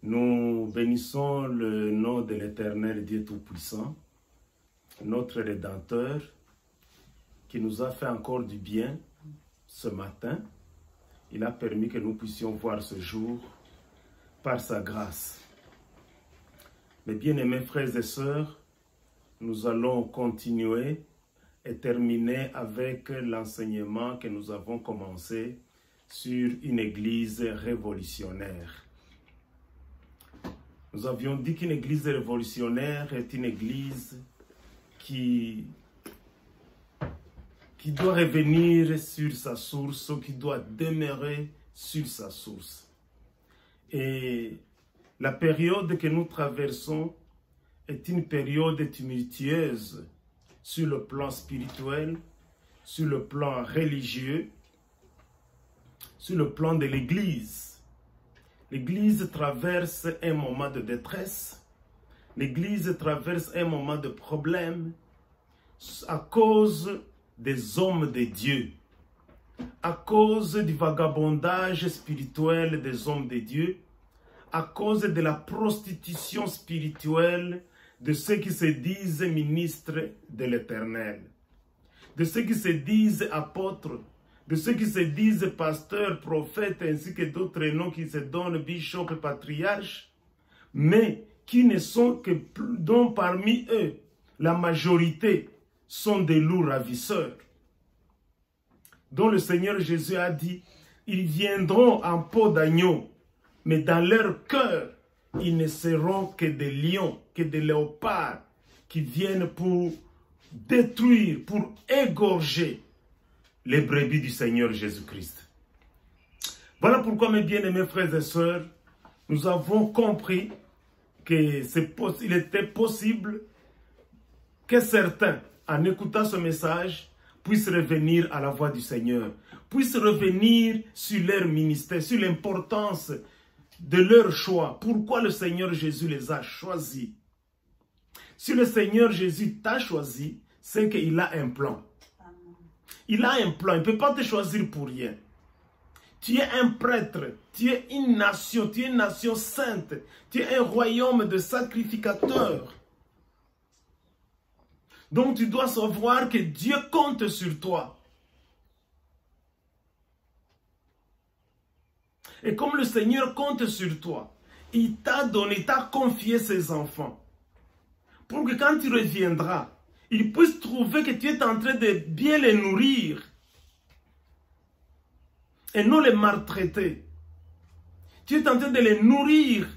Nous bénissons le nom de l'Éternel Dieu Tout-Puissant, notre Rédempteur, qui nous a fait encore du bien ce matin. Il a permis que nous puissions voir ce jour par sa grâce. Mes bien-aimés frères et sœurs, nous allons continuer et terminer avec l'enseignement que nous avons commencé sur une église révolutionnaire. Nous avions dit qu'une église révolutionnaire est une église qui doit revenir sur sa source, qui doit demeurer sur sa source. Et la période que nous traversons est une période tumultueuse sur le plan spirituel, sur le plan religieux, sur le plan de l'Église. L'Église traverse un moment de détresse, l'Église traverse un moment de problème à cause des hommes de Dieu, à cause du vagabondage spirituel des hommes de Dieu, à cause de la prostitution spirituelle de ceux qui se disent ministres de l'Éternel, de ceux qui se disent apôtres, de ceux qui se disent pasteurs, prophètes, ainsi que d'autres noms qui se donnent bishop et patriarches, mais qui ne sont que, dont parmi eux, la majorité sont des loups ravisseurs, dont le Seigneur Jésus a dit, ils viendront en peau d'agneau, mais dans leur cœur, ils ne seront que des lions, que des léopards, qui viennent pour détruire, pour égorger les brebis du Seigneur Jésus-Christ. Voilà pourquoi, mes bien-aimés frères et sœurs, nous avons compris qu'il était possible que certains, en écoutant ce message, puissent revenir à la voix du Seigneur, puissent revenir sur leur ministère, sur l'importance de leur choix. Pourquoi le Seigneur Jésus les a choisis? Si le Seigneur Jésus t'a choisi, c'est qu'il a un plan. Il a un plan, il ne peut pas te choisir pour rien. Tu es un prêtre, tu es une nation sainte, tu es un royaume de sacrificateurs. Donc tu dois savoir que Dieu compte sur toi. Et comme le Seigneur compte sur toi, il t'a donné, il t'a confié ses enfants. Pour que quand tu reviendras, ils puissent trouver que tu es en train de bien les nourrir et non les maltraiter. Tu es en train de les nourrir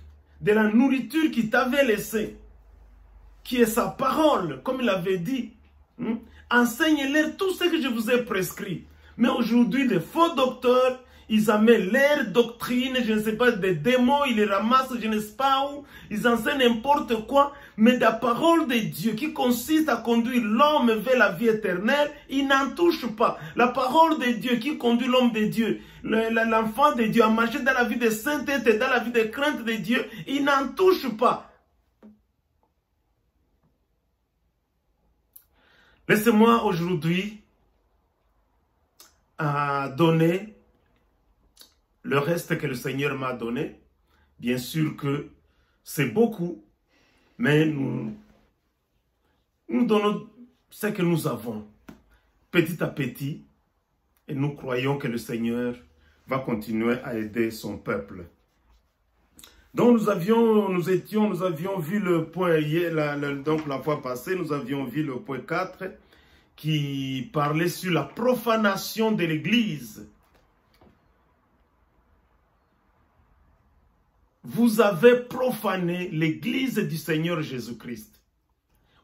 de la nourriture qu'il t'avait laissée, qui est sa parole, comme il avait dit. Enseignez-leur tout ce que je vous ai prescrit. Mais aujourd'hui, les faux docteurs, ils amènent leur doctrine, je ne sais pas, des démons, ils les ramassent, je ne sais pas où, ils enseignent n'importe quoi, mais la parole de Dieu qui consiste à conduire l'homme vers la vie éternelle, ils n'en touchent pas. La parole de Dieu qui conduit l'homme de Dieu, l'enfant de Dieu à marcher dans la vie de sainteté, dans la vie de crainte de Dieu, ils n'en touchent pas. Laissez-moi aujourd'hui donner le reste que le Seigneur m'a donné. Bien sûr que c'est beaucoup, mais nous donnons ce que nous avons, petit à petit, et nous croyons que le Seigneur va continuer à aider son peuple. Donc nous avions vu le point hier, donc la fois passée, nous avions vu le point 4 qui parlait sur la profanation de l'Église. Vous avez profané l'Église du Seigneur Jésus-Christ.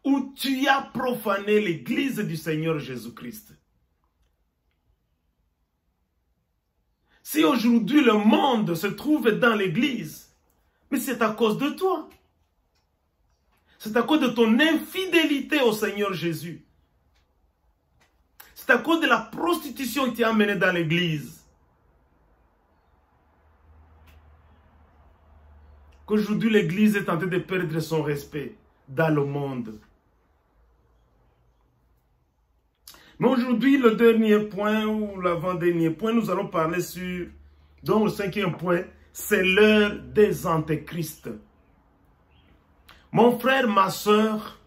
Ou tu as profané l'Église du Seigneur Jésus-Christ. Si aujourd'hui le monde se trouve dans l'Église, mais c'est à cause de toi. C'est à cause de ton infidélité au Seigneur Jésus. C'est à cause de la prostitution qui t'a amené dans l'Église. Qu'aujourd'hui l'Église est en train de perdre son respect dans le monde. Mais aujourd'hui, le dernier point ou l'avant-dernier point, nous allons parler sur, donc le cinquième point, c'est l'heure des antéchrists. Mon frère, ma soeur,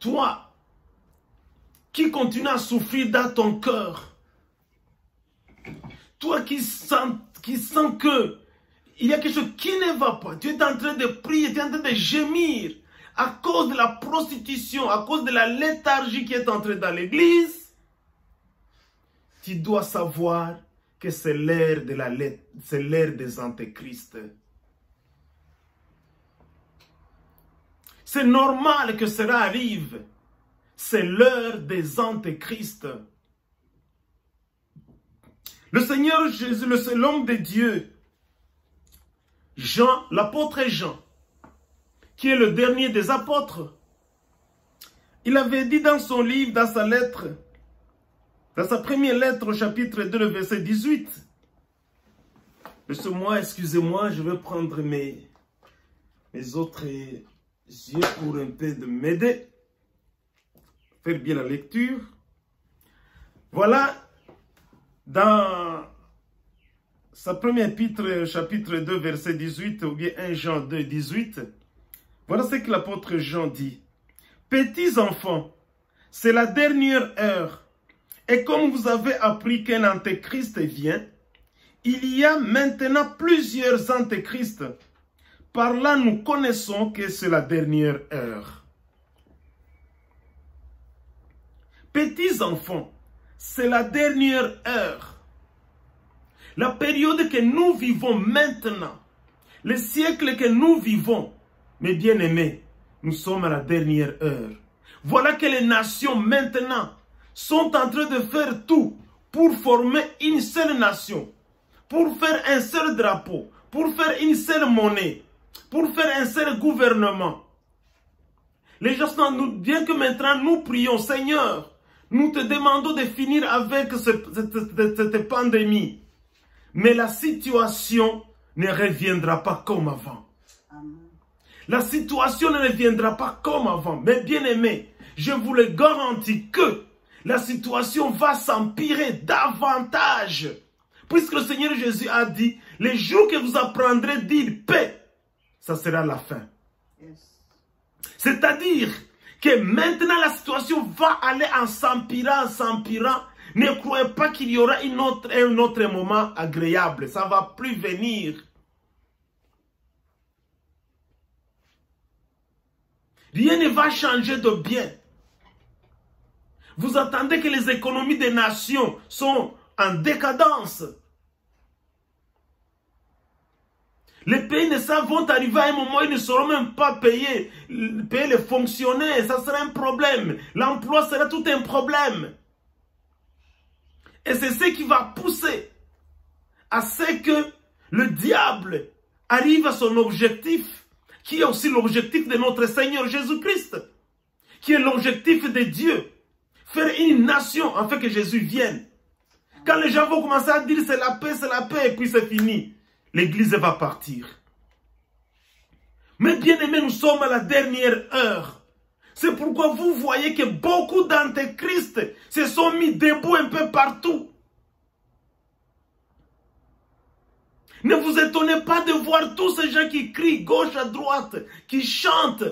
toi qui continues à souffrir dans ton cœur, toi qui sens que il y a quelque chose qui ne va pas, tu es en train de prier, tu es en train de gémir à cause de la prostitution, à cause de la léthargie qui est entrée dans l'église, tu dois savoir que c'est l'ère des antéchrists. C'est normal que cela arrive. C'est l'heure des antéchrists. Le Seigneur Jésus, l'homme de Dieu, Jean, l'apôtre Jean, qui est le dernier des apôtres, il avait dit dans son livre, dans sa lettre, dans sa première lettre au chapitre 2, le verset 18, excusez-moi, je vais prendre mes autres yeux pour un peu de m'aider, faire bien la lecture. Voilà, dans sa première épître, chapitre 2, verset 18, ou bien 1 Jean 2, 18, voilà ce que l'apôtre Jean dit. Petits enfants, c'est la dernière heure. Et comme vous avez appris qu'un antéchrist vient, il y a maintenant plusieurs antéchrists. Par là, nous connaissons que c'est la dernière heure. Petits enfants, c'est la dernière heure. La période que nous vivons maintenant, le siècle que nous vivons, mes bien-aimés, nous sommes à la dernière heure. Voilà que les nations maintenant sont en train de faire tout pour former une seule nation, pour faire un seul drapeau, pour faire une seule monnaie, pour faire un seul gouvernement. Les gens sont, bien que maintenant nous prions, Seigneur, nous te demandons de finir avec cette pandémie. Mais la situation ne reviendra pas comme avant. La situation ne reviendra pas comme avant. Mais bien aimés, je vous le garantis que la situation va s'empirer davantage. Puisque le Seigneur Jésus a dit, les jours que vous apprendrez à dire paix, ça sera la fin. C'est-à-dire que maintenant la situation va aller en s'empirant. Ne croyez pas qu'il y aura un autre moment agréable. Ça ne va plus venir. Rien ne va changer de bien. Vous attendez que les économies des nations sont en décadence. Les pays vont arriver à un moment où ils ne sauront même pas payer les fonctionnaires. Ça sera un problème. L'emploi sera tout un problème. Et c'est ce qui va pousser à ce que le diable arrive à son objectif, qui est aussi l'objectif de notre Seigneur Jésus-Christ, qui est l'objectif de Dieu. Faire une nation afin que Jésus vienne. Quand les gens vont commencer à dire c'est la paix, et puis c'est fini, l'église va partir. Mais bien aimés, nous sommes à la dernière heure. C'est pourquoi vous voyez que beaucoup d'antéchrists se sont mis debout un peu partout. Ne vous étonnez pas de voir tous ces gens qui crient gauche à droite, qui chantent.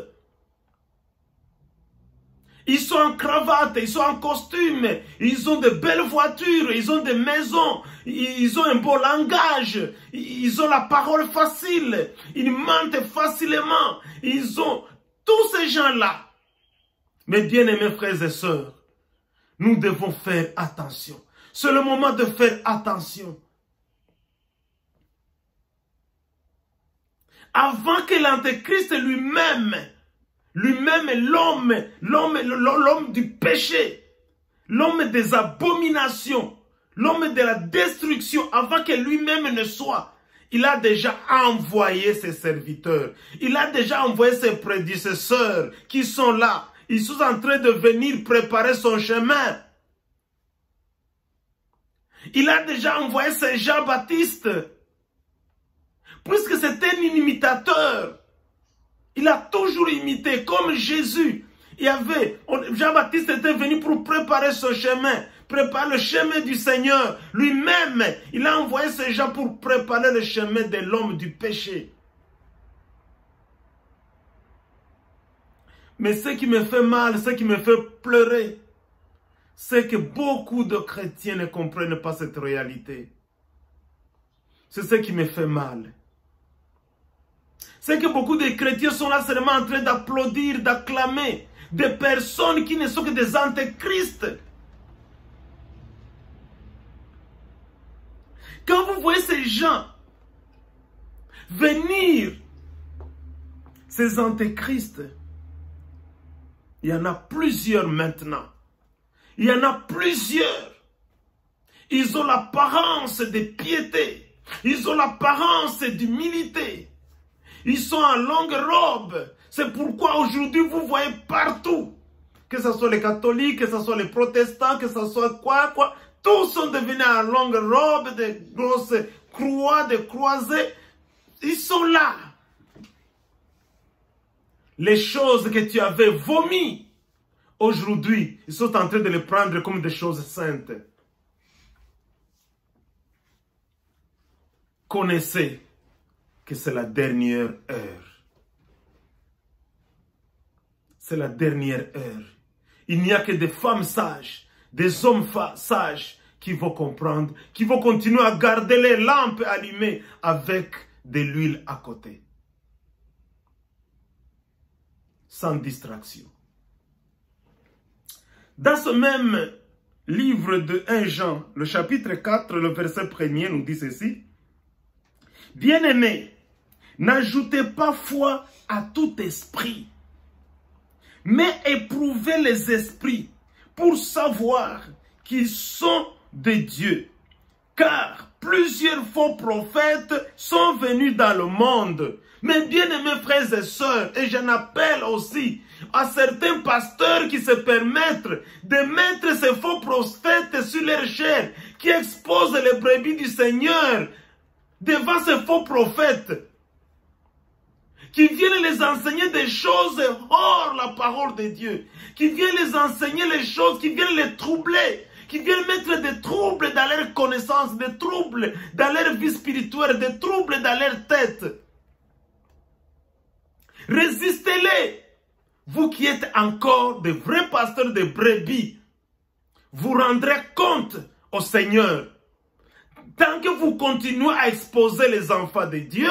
Ils sont en cravate, ils sont en costume, ils ont de belles voitures, ils ont des maisons, ils ont un beau langage, ils ont la parole facile, ils mentent facilement, ils ont tous ces gens-là. Mes bien-aimés frères et sœurs, nous devons faire attention. C'est le moment de faire attention. Avant que l'antéchrist lui-même, l'homme du péché, l'homme des abominations, l'homme de la destruction, avant que lui-même ne soit, il a déjà envoyé ses serviteurs, il a déjà envoyé ses prédécesseurs qui sont là. Ils sont en train de venir préparer son chemin. Il a déjà envoyé ses Jean-Baptiste. Puisque c'était un imitateur. Il a toujours imité comme Jésus. Jean-Baptiste était venu pour préparer son chemin. prépare le chemin du Seigneur. Lui-même, il a envoyé ces gens pour préparer le chemin de l'homme du péché. Mais ce qui me fait mal, ce qui me fait pleurer, c'est que beaucoup de chrétiens ne comprennent pas cette réalité. C'est ce qui me fait mal. C'est que beaucoup de chrétiens sont là seulement en train d'applaudir, d'acclamer des personnes qui ne sont que des antéchrists. Quand vous voyez ces gens venir, ces antéchrists, il y en a plusieurs maintenant. Il y en a plusieurs. Ils ont l'apparence de piété. Ils ont l'apparence d'humilité. Ils sont en longue robe. C'est pourquoi aujourd'hui vous voyez partout, que ce soit les catholiques, que ce soit les protestants, que ce soit quoi, tous sont devenus en longue robe, des grosses croix, des croisés. Ils sont là. Les choses que tu avais vomies, aujourd'hui, ils sont en train de les prendre comme des choses saintes. Connaissez que c'est la dernière heure. C'est la dernière heure. Il n'y a que des femmes sages, des hommes sages qui vont comprendre, qui vont continuer à garder les lampes allumées avec de l'huile à côté. Sans distraction. Dans ce même livre de 1 Jean, le chapitre 4, le verset 1er nous dit ceci. Bien-aimés, n'ajoutez pas foi à tout esprit, mais éprouvez les esprits pour savoir qu'ils sont de Dieu. Car plusieurs faux prophètes sont venus dans le monde. Mais bien-aimés frères et sœurs, et j'en appelle aussi à certains pasteurs qui se permettent de mettre ces faux prophètes sur leur chair, qui exposent les brebis du Seigneur devant ces faux prophètes, qui viennent les enseigner des choses hors la parole de Dieu, qui viennent les enseigner les choses, qui viennent les troubler, qui viennent mettre des troubles dans leur connaissance, des troubles dans leur vie spirituelle, des troubles dans leur tête. Résistez-les. Vous qui êtes encore de vrais pasteurs de brebis, vous rendrez compte au Seigneur. Tant que vous continuez à exposer les enfants de Dieu,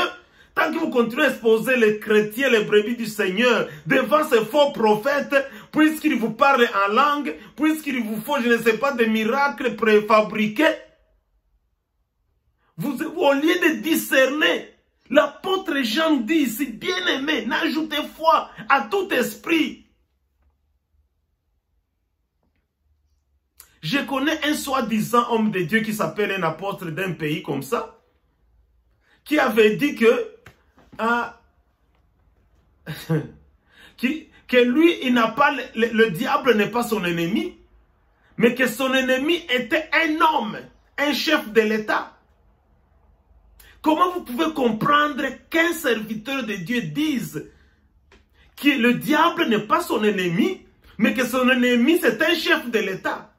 tant que vous continuez à exposer les chrétiens, les brebis du Seigneur, devant ces faux prophètes, puisqu'ils vous parlent en langue, puisqu'ils vous font, je ne sais pas, des miracles préfabriqués, vous, au lieu de discerner, l'apôtre Jean dit ici, bien-aimé, n'ajoutez foi à tout esprit. Je connais un soi-disant homme de Dieu qui s'appelle un apôtre d'un pays comme ça, qui avait dit que, que lui, il n'a pas, le diable n'est pas son ennemi, mais que son ennemi était un homme, un chef de l'État. Comment vous pouvez comprendre qu'un serviteur de Dieu dise que le diable n'est pas son ennemi, mais que son ennemi c'est un chef de l'État?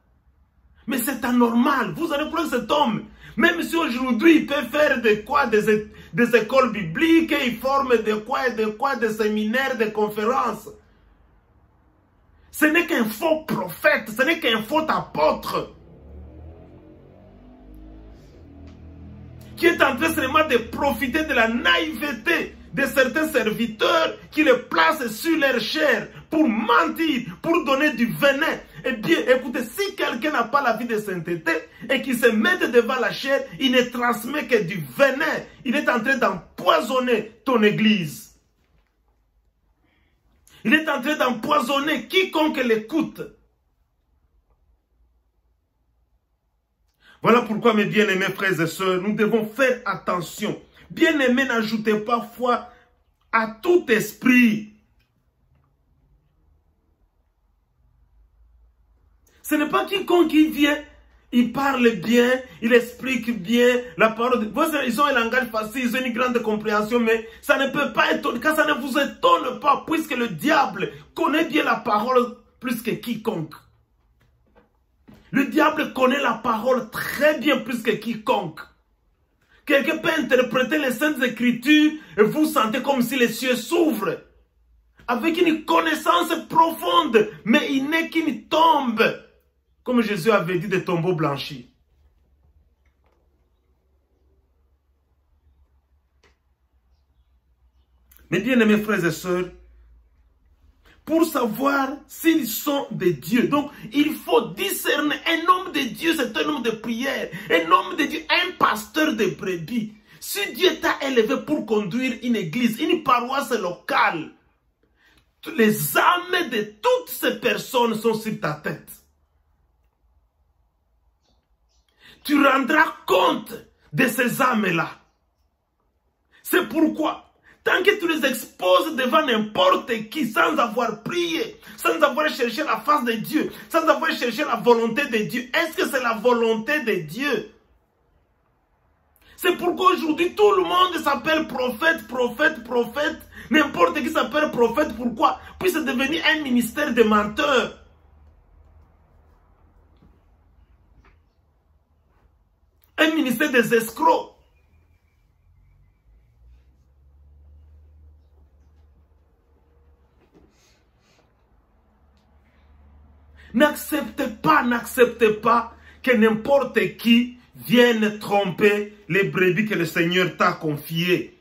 Mais c'est anormal. Vous allez prendre cet homme, même si aujourd'hui il peut faire de quoi, des écoles bibliques, il forme de quoi, des séminaires, des conférences. Ce n'est qu'un faux prophète, ce n'est qu'un faux apôtre, qui est en train seulement de profiter de la naïveté de certains serviteurs qui les placent sur leur chair pour mentir, pour donner du venin. Eh bien, écoutez, si quelqu'un n'a pas la vie de sainteté et qui se met devant la chair, il ne transmet que du venin. Il est en train d'empoisonner ton église. Il est en train d'empoisonner quiconque l'écoute. Voilà pourquoi, mes bien-aimés frères et sœurs, nous devons faire attention. Bien-aimés, n'ajoutez pas foi à tout esprit. Ce n'est pas quiconque qui vient, il parle bien, il explique bien la parole. Ils ont un langage facile, ils ont une grande compréhension, mais ça ne peut pas étonner, car ça ne vous étonne pas, puisque le diable connaît bien la parole plus que quiconque. Le diable connaît la parole très bien plus que quiconque. Quelqu'un peut interpréter les Saintes Écritures et vous sentez comme si les cieux s'ouvrent. Avec une connaissance profonde, mais il n'est qu'une tombe. Comme Jésus avait dit, des tombeaux blanchis. Mes bien-aimés frères et sœurs, pour savoir s'ils sont de Dieu. Donc, il faut discerner. Un homme de Dieu, c'est un homme de prière. Un homme de Dieu, un pasteur de brebis. Si Dieu t'a élevé pour conduire une église, une paroisse locale, les âmes de toutes ces personnes sont sur ta tête. Tu rendras compte de ces âmes-là. C'est pourquoi, tant que tu les exposes devant n'importe qui, sans avoir prié, sans avoir cherché la face de Dieu, sans avoir cherché la volonté de Dieu, est-ce que c'est la volonté de Dieu? C'est pourquoi aujourd'hui tout le monde s'appelle prophète, prophète, prophète. N'importe qui s'appelle prophète. Pourquoi? Puis c'est devenu un ministère de menteurs. Un ministère des escrocs. N'acceptez pas que n'importe qui vienne tromper les brebis que le Seigneur t'a confiées.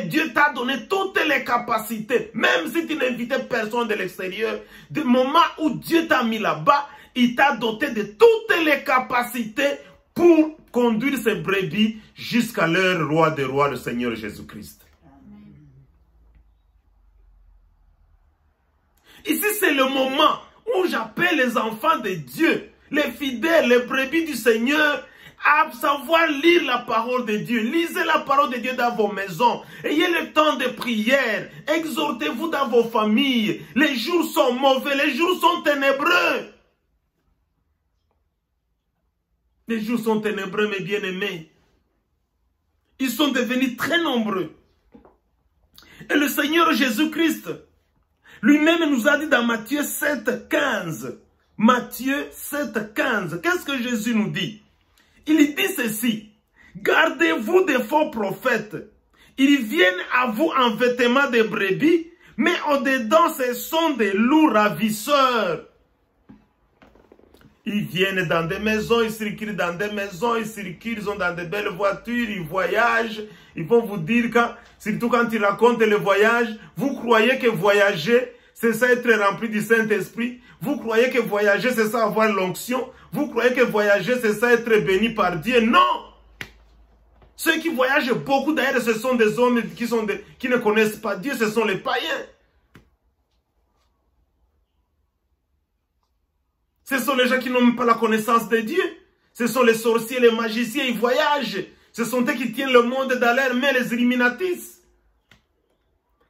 Dieu t'a donné toutes les capacités, même si tu n'invitais personne de l'extérieur. Du moment où Dieu t'a mis là-bas, il t'a doté de toutes les capacités pour conduire ces brebis jusqu'à leur roi des rois, le Seigneur Jésus-Christ. Ici, c'est le moment où j'appelle les enfants de Dieu, les fidèles, les brebis du Seigneur, à savoir lire la parole de Dieu. Lisez la parole de Dieu dans vos maisons. Ayez le temps de prière. Exhortez-vous dans vos familles. Les jours sont mauvais, les jours sont ténébreux. Les jours sont ténébreux, mes bien-aimés. Ils sont devenus très nombreux. Et le Seigneur Jésus-Christ lui-même nous a dit dans Matthieu 7, 15. Matthieu 7, 15. Qu'est-ce que Jésus nous dit? Il dit ceci. Gardez-vous des faux prophètes. Ils viennent à vous en vêtements de brebis, mais au-dedans, ce sont des loups ravisseurs. Ils viennent dans des maisons, ils circulent dans des maisons, ils circulent, ils ont dans de belles voitures, ils voyagent. Ils vont vous dire, surtout quand ils racontent le voyage, vous croyez que voyager, c'est ça être rempli du Saint-Esprit. Vous croyez que voyager, c'est ça avoir l'onction. Vous croyez que voyager, c'est ça être béni par Dieu. Non! Ceux qui voyagent beaucoup d'ailleurs, ce sont des hommes qui ne connaissent pas Dieu, ce sont les païens. Ce sont les gens qui n'ont même pas la connaissance de Dieu. Ce sont les sorciers, les magiciens, ils voyagent. Ce sont eux qui tiennent le monde dans leurs mains, les Illuminatis.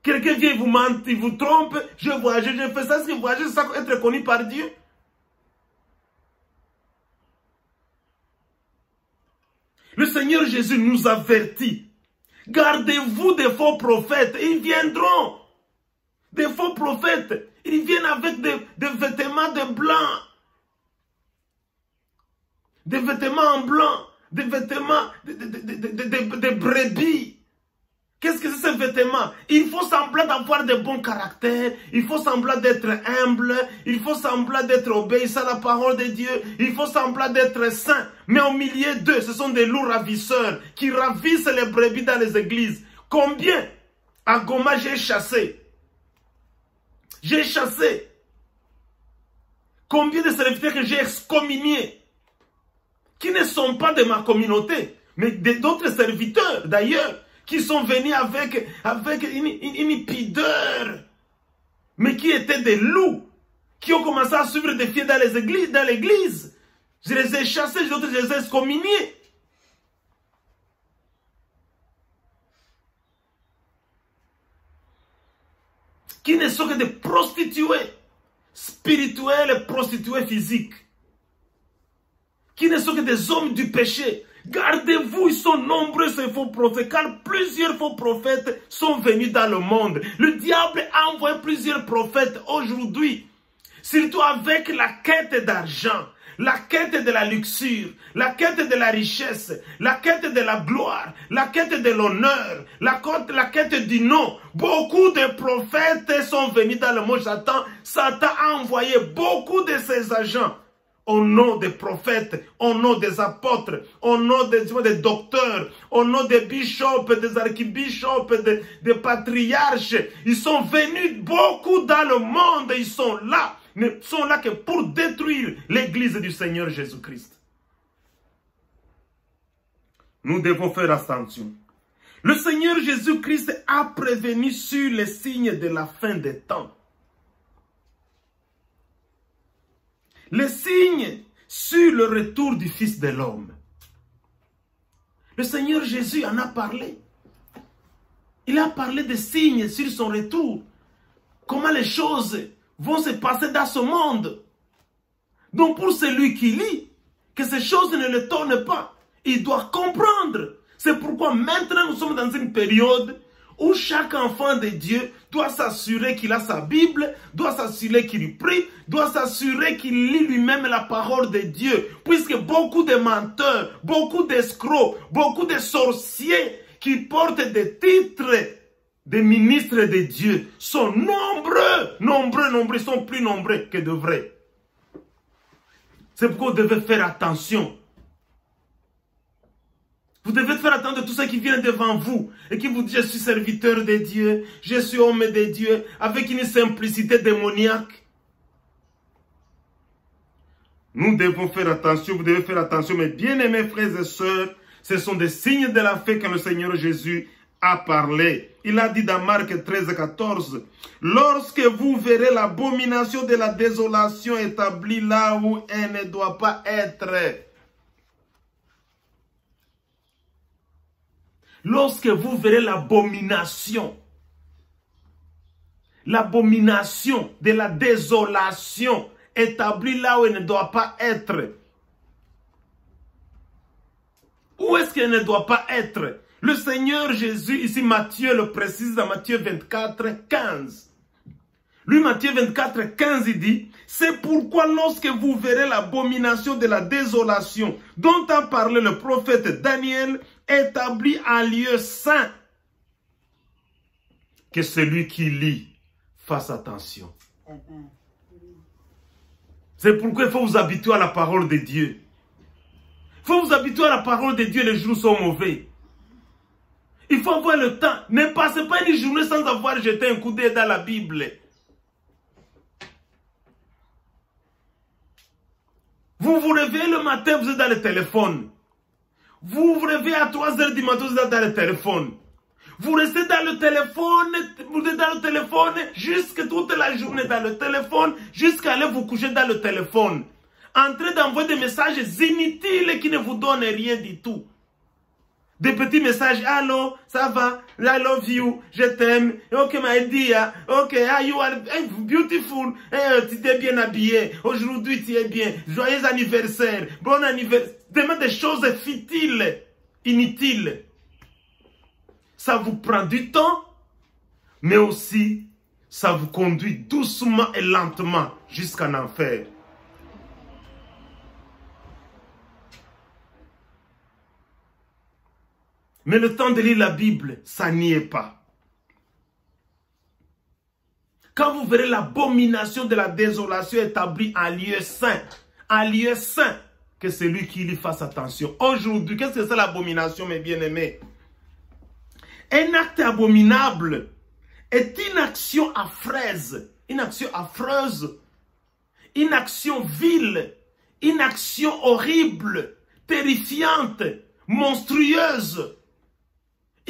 Quelqu'un vient vous ment, il vous trompe. Je voyage, je fais ça, est-ce que voyager, c'est ça être connu par Dieu? Le Seigneur Jésus nous avertit. Gardez-vous des faux prophètes. Ils viendront. Des faux prophètes. Ils viennent avec des vêtements de blanc. Des vêtements en blanc. Des vêtements de brebis. Qu'est-ce que c'est ces vêtements? Il faut semblant d'avoir de bons caractères. Il faut semblant d'être humble. Il faut semblant d'être obéissant à la parole de Dieu. Il faut semblant d'être saint. Mais au milieu d'eux, ce sont des loups ravisseurs qui ravissent les brebis dans les églises. Combien à Goma j'ai chassé? J'ai chassé. Combien de serviteurs que j'ai excommuniés? Qui ne sont pas de ma communauté, mais d'autres serviteurs d'ailleurs. Qui sont venus avec une pudeur, mais qui étaient des loups, qui ont commencé à suivre des filles dans l'église. Je les ai chassés, je les ai excommuniés. Qui ne sont que des prostituées spirituelles et prostituées physiques. Qui ne sont que des hommes du péché. Gardez-vous, ils sont nombreux ces faux prophètes, car plusieurs faux prophètes sont venus dans le monde. Le diable a envoyé plusieurs prophètes aujourd'hui, surtout avec la quête d'argent, la quête de la luxure, la quête de la richesse, la quête de la gloire, la quête de l'honneur, la quête du nom. Beaucoup de prophètes sont venus dans le monde Satan. Satan a envoyé beaucoup de ses agents au nom des prophètes, au nom des apôtres, au nom des docteurs, au nom des bishops, des archibishops, des patriarches. Ils sont venus beaucoup dans le monde, ils sont là que pour détruire l'église du Seigneur Jésus-Christ. Nous devons faire attention. Le Seigneur Jésus-Christ a prévenu sur les signes de la fin des temps. Les signes sur le retour du Fils de l'homme. Le Seigneur Jésus en a parlé. Il a parlé des signes sur son retour. Comment les choses vont se passer dans ce monde. Donc pour celui qui lit, que ces choses ne le tournent pas, il doit comprendre. C'est pourquoi maintenant nous sommes dans une période où chaque enfant de Dieu doit s'assurer qu'il a sa Bible, doit s'assurer qu'il prie, doit s'assurer qu'il lit lui-même la parole de Dieu. Puisque beaucoup de menteurs, beaucoup d'escrocs, beaucoup de sorciers qui portent des titres de ministres de Dieu sont nombreux, ils sont plus nombreux que de vrais. C'est pourquoi vous devez faire attention. Vous devez faire attention de tout ce qui vient devant vous et qui vous dit « Je suis serviteur de Dieu, je suis homme de Dieu » avec une simplicité démoniaque. Nous devons faire attention, vous devez faire attention, mes bien-aimés frères et sœurs, ce sont des signes de la foi que le Seigneur Jésus a parlé. Il a dit dans Marc 13, 14, « Lorsque vous verrez l'abomination de la désolation établie là où elle ne doit pas être. » Lorsque vous verrez l'abomination de la désolation établie là où elle ne doit pas être. Où est-ce qu'elle ne doit pas être? Le Seigneur Jésus, ici Matthieu le précise dans Matthieu 24, 15. Lui, Matthieu 24, 15, il dit, « C'est pourquoi lorsque vous verrez l'abomination de la désolation dont a parlé le prophète Daniel, établi en lieu saint, que celui qui lit fasse attention. » C'est pourquoi il faut vous habituer à la parole de Dieu. Il faut vous habituer à la parole de Dieu, les jours sont mauvais. Il faut avoir le temps. Ne passez pas une journée sans avoir jeté un coup d'œil dans la Bible. Vous vous réveillez le matin, vous êtes dans le téléphone. Vous vous réveillez à 3 h du matin, vous êtes dans le téléphone. Vous restez dans le téléphone, vous êtes dans le téléphone, jusqu'à toute la journée dans le téléphone, jusqu'à aller vous coucher dans le téléphone. En train d'envoyer des messages inutiles qui ne vous donnent rien du tout. Des petits messages, allô, ça va, I love you, je t'aime, ok my dear, ok, you are beautiful, tu t'es bien habillé, aujourd'hui tu es bien, joyeux anniversaire, bon anniversaire, demande des choses futiles, inutiles. Ça vous prend du temps, mais aussi, ça vous conduit doucement et lentement jusqu'en enfer. Mais le temps de lire la Bible, ça n'y est pas. Quand vous verrez l'abomination de la désolation établie en lieu saint, que celui qui lit fasse attention. Aujourd'hui, qu'est-ce que c'est l'abomination, mes bien-aimés? Un acte abominable est une action affreuse, une action vile, une action horrible, terrifiante, monstrueuse.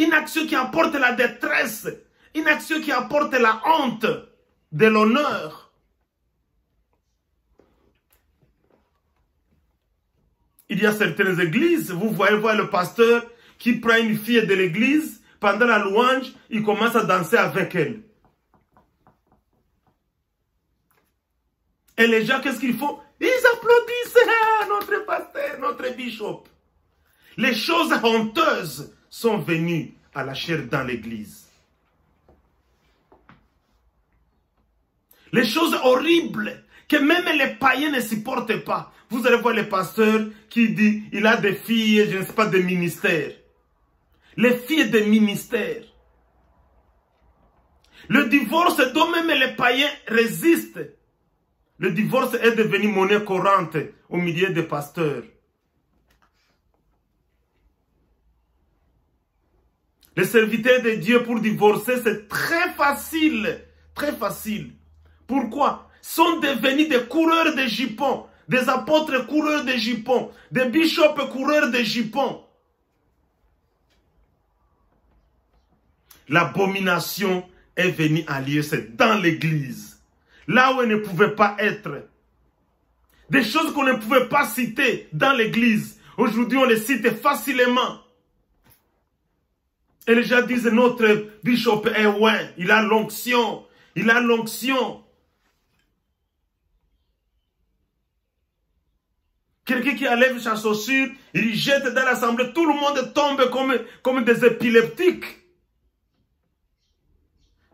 Une action qui apporte la détresse. Une action qui apporte la honte de l'honneur. Il y a certaines églises, vous voyez le pasteur qui prend une fille de l'église, pendant la louange, il commence à danser avec elle. Et les gens, qu'est-ce qu'ils font? Ils applaudissent notre pasteur, notre bishop. Les choses honteuses sont venus à la chair dans l'église. Les choses horribles que même les païens ne supportent pas. Vous allez voir les pasteurs qui disent, il a des filles, je ne sais pas, de ministères. Les filles de ministères. Le divorce dont même les païens résistent. Le divorce est devenu monnaie courante au milieu des pasteurs. Les serviteurs de Dieu pour divorcer, c'est très facile. Très facile. Pourquoi? Ils sont devenus des coureurs de jupons, des apôtres coureurs de jupons, des bishops coureurs de jupons. L'abomination est venue à lieu, c'est dans l'église. Là où elle ne pouvait pas être. Des choses qu'on ne pouvait pas citer dans l'église. Aujourd'hui, on les cite facilement. Et les gens disent, notre bishop est loin, il a l'onction, il a l'onction. Quelqu'un qui enlève sa chaussure, il jette dans l'assemblée, tout le monde tombe comme des épileptiques.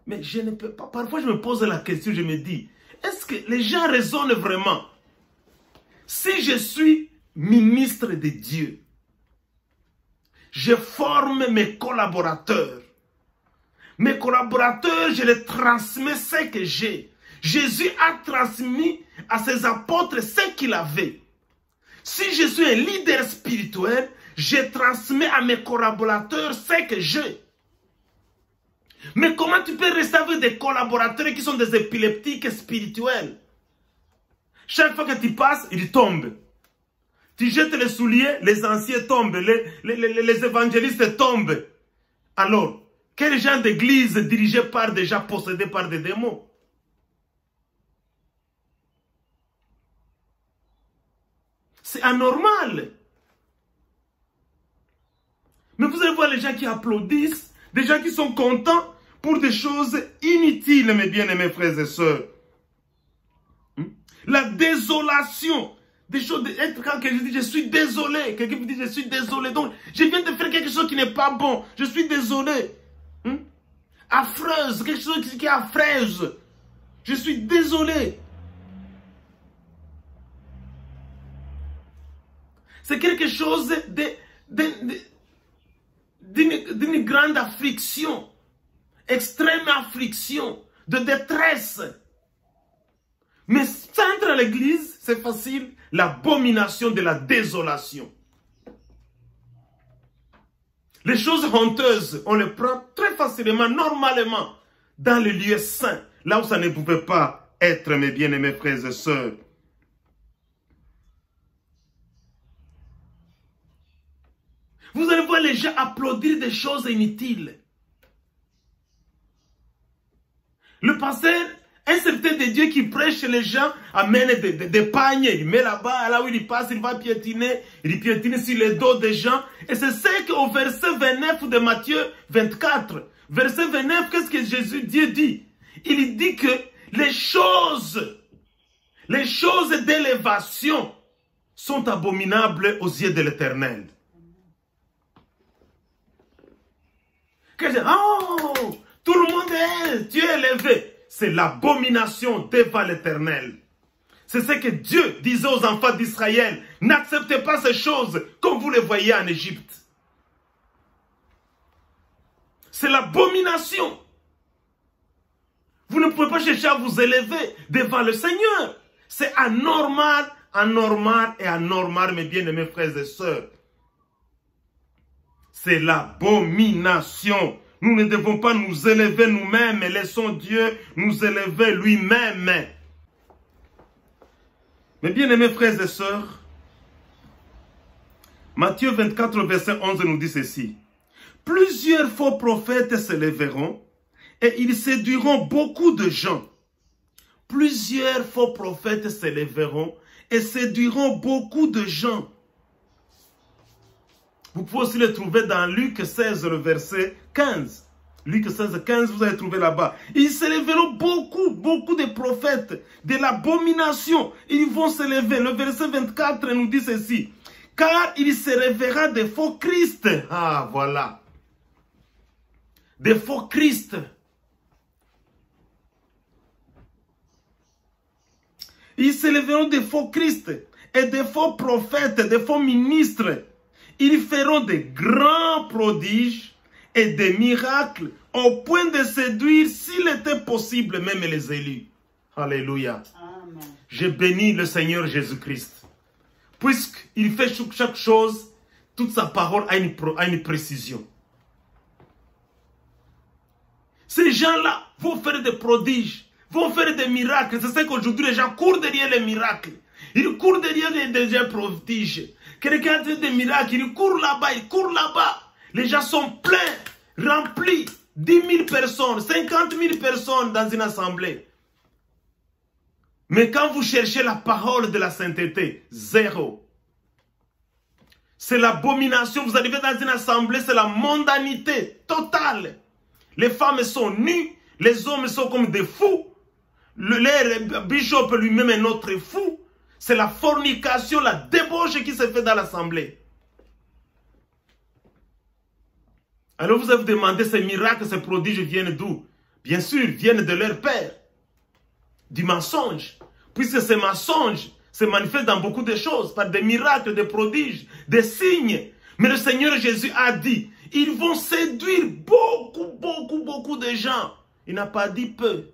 Mais je ne peux pas, parfois je me pose la question, je me dis, est-ce que les gens raisonnent vraiment? Si je suis ministre de Dieu, je forme mes collaborateurs. Mes collaborateurs, je les transmets ce que j'ai. Jésus a transmis à ses apôtres ce qu'il avait. Si je suis un leader spirituel, je transmets à mes collaborateurs ce que j'ai. Mais comment tu peux rester avec des collaborateurs qui sont des épileptiques spirituels? Chaque fois que tu passes, ils tombent. Tu jettes les souliers, les anciens tombent, les évangélistes tombent. Alors, quel genre d'église dirigée par des gens possédés par des démons? C'est anormal. Mais vous allez voir les gens qui applaudissent, des gens qui sont contents pour des choses inutiles, mes bien-aimés frères et sœurs. La désolation. Des choses, quand je dis je suis désolé, quelqu'un me dit je suis désolé, donc je viens de faire quelque chose qui n'est pas bon, je suis désolé. Affreuse, quelque chose qui est affreuse, je suis désolé. C'est quelque chose d'une grande affliction, extrême affliction, de détresse. Mais centre à l'église, c'est facile, l'abomination de la désolation. Les choses honteuses, on les prend très facilement, normalement, dans les lieux saints, là où ça ne pouvait pas être, mes bien-aimés frères et sœurs. Vous allez voir les gens applaudir des choses inutiles. Le pasteur, un serviteur de Dieu qui prêche les gens, amène des paniers. Il met là-bas, là où il passe, il va piétiner. Il piétine sur les dos des gens. Et c'est ce qu'au verset 29 de Matthieu 24. Verset 29, qu'est-ce que Jésus dit? Il dit que les choses d'élévation sont abominables aux yeux de l'Éternel. Oh, tout le monde est, Dieu est élevé. C'est l'abomination devant l'Éternel. C'est ce que Dieu disait aux enfants d'Israël. N'acceptez pas ces choses comme vous les voyez en Égypte. C'est l'abomination. Vous ne pouvez pas chercher à vous élever devant le Seigneur. C'est anormal, anormal et anormal, mes bien-aimés frères et sœurs. C'est l'abomination. Nous ne devons pas nous élever nous-mêmes, mais laissons Dieu nous élever lui-même. Mes bien-aimés frères et sœurs, Matthieu 24, verset 11 nous dit ceci. Plusieurs faux prophètes se lèveront et ils séduiront beaucoup de gens. Plusieurs faux prophètes se lèveront et séduiront beaucoup de gens. Vous pouvez aussi le trouver dans Luc 16, le verset 15. Luc 16, 15, vous allez trouver là-bas. Ils se lèveront beaucoup de prophètes, de l'abomination. Ils vont se lever. Le verset 24 nous dit ceci. Car il se révélera des faux Christ. Ah, voilà. Des faux Christ. Ils s'élèveront des faux Christ et des faux prophètes, des faux ministres. Ils feront de grands prodiges et des miracles au point de séduire, s'il était possible, même les élus. Alléluia. Amen. Je bénis le Seigneur Jésus-Christ. Puisqu'il fait chaque chose, toute sa parole a une précision. Ces gens-là vont faire des prodiges, vont faire des miracles. C'est ça qu'aujourd'hui les gens courent derrière les miracles. Ils courent derrière les prodiges. Quelqu'un a fait des miracles, il court là-bas, il court là-bas. Les gens sont pleins, remplis. 10 000 personnes, 50 000 personnes dans une assemblée. Mais quand vous cherchez la parole de la sainteté, zéro. C'est l'abomination. Vous arrivez dans une assemblée, c'est la mondanité totale. Les femmes sont nues, les hommes sont comme des fous. Le bishop lui-même est notre fou. C'est la fornication, la débauche qui se fait dans l'assemblée. Alors vous avez demandé ces miracles, ces prodiges viennent d'où? Bien sûr, viennent de leur père. Du mensonge. Puisque ces mensonges se manifestent dans beaucoup de choses, par des miracles, des prodiges, des signes. Mais le Seigneur Jésus a dit, ils vont séduire beaucoup de gens. Il n'a pas dit peu.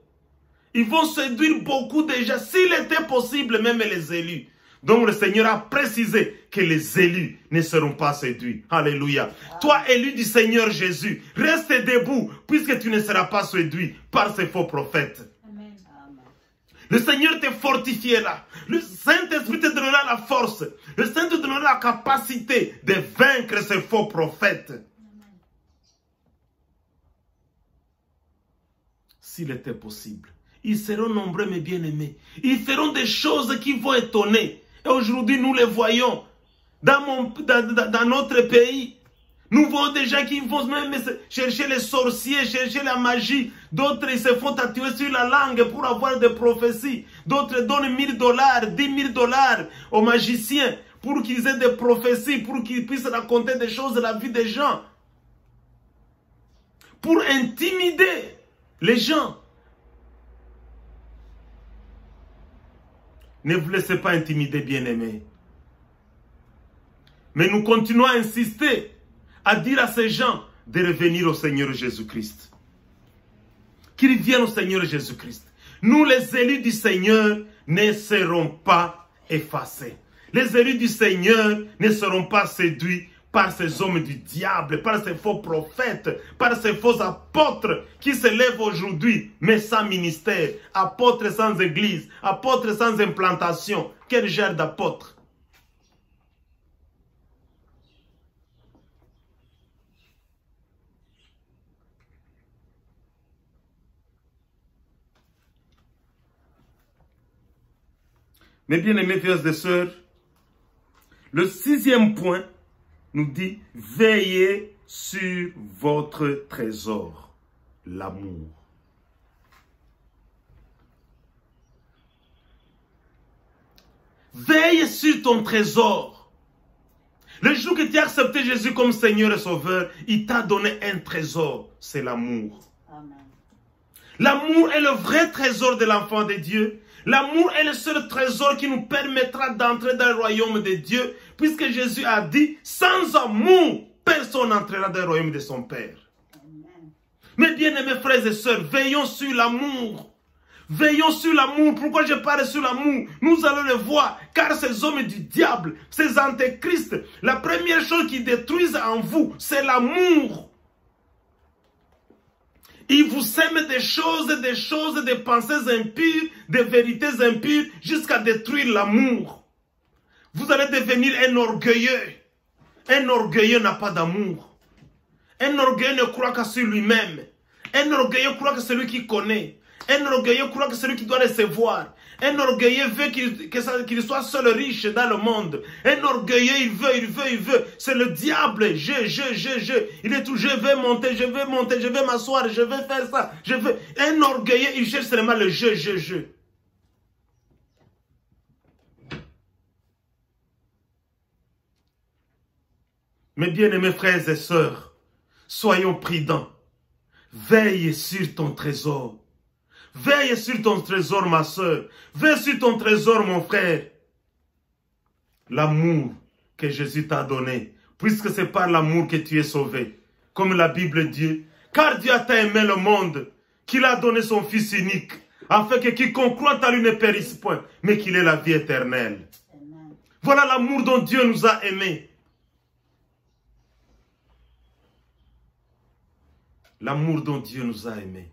Ils vont séduire beaucoup de gens, s'il était possible, même les élus. Donc le Seigneur a précisé que les élus ne seront pas séduits. Alléluia. Toi, élu du Seigneur Jésus, reste debout, puisque tu ne seras pas séduit par ces faux prophètes. Amen. Le Seigneur te fortifiera. Le Saint-Esprit te donnera la force. Le Saint te donnera la capacité de vaincre ces faux prophètes. S'il était possible. Ils seront nombreux, mes bien-aimés. Ils feront des choses qui vont étonner. Et aujourd'hui, nous les voyons. Dans notre pays, nous voyons des gens qui vont même chercher les sorciers, chercher la magie. D'autres, ils se font tatouer sur la langue pour avoir des prophéties. D'autres donnent 1 000 $, 10 000 $ aux magiciens pour qu'ils aient des prophéties, pour qu'ils puissent raconter des choses de la vie des gens. Pour intimider les gens. Ne vous laissez pas intimider, bien-aimés. Mais nous continuons à insister, à dire à ces gens de revenir au Seigneur Jésus-Christ. Qu'ils viennent au Seigneur Jésus-Christ. Nous, les élus du Seigneur, ne serons pas effacés. Les élus du Seigneur ne seront pas séduits par ces hommes du diable, par ces faux prophètes, par ces faux apôtres qui se lèvent aujourd'hui, mais sans ministère, apôtres sans église, apôtres sans implantation. Quel genre d'apôtres? Mes bien-aimés frères et sœurs, le 6e point nous dit, veillez sur votre trésor, l'amour. Veille sur ton trésor. Le jour que tu as accepté Jésus comme Seigneur et Sauveur, il t'a donné un trésor, c'est l'amour. L'amour est le vrai trésor de l'enfant de Dieu. L'amour est le seul trésor qui nous permettra d'entrer dans le royaume de Dieu, puisque Jésus a dit, sans amour, personne n'entrera dans le royaume de son Père. Amen. Mes bien-aimés frères et sœurs, veillons sur l'amour. Veillons sur l'amour. Pourquoi je parle sur l'amour? Nous allons le voir, car ces hommes du diable, ces antéchrists, la première chose qu'ils détruisent en vous, c'est l'amour. Ils vous sèment des choses, des pensées impures, des vérités impures, jusqu'à détruire l'amour. Vous allez devenir un orgueilleux. Un orgueilleux n'a pas d'amour. Un orgueilleux ne croit qu'à sur lui-même. Un orgueilleux croit que c'est lui qui connaît. Un orgueilleux croit que c'est lui qui doit recevoir. Un orgueilleux veut qu'il soit seul riche dans le monde. Un orgueilleux, il veut. C'est le diable. Il est tout, je vais monter, je vais m'asseoir, je vais faire ça. Un orgueilleux, il cherche seulement le je. Mes bien-aimés frères et sœurs, soyons prudents. Veille sur ton trésor. Veille sur ton trésor, ma soeur. Veille sur ton trésor, mon frère. L'amour que Jésus t'a donné, puisque c'est par l'amour que tu es sauvé. Comme la Bible dit, car Dieu a tant aimé le monde, qu'il a donné son Fils unique, afin que quiconque croit en lui ne périsse point, mais qu'il ait la vie éternelle. Amen. Voilà l'amour dont Dieu nous a aimés. L'amour dont Dieu nous a aimés.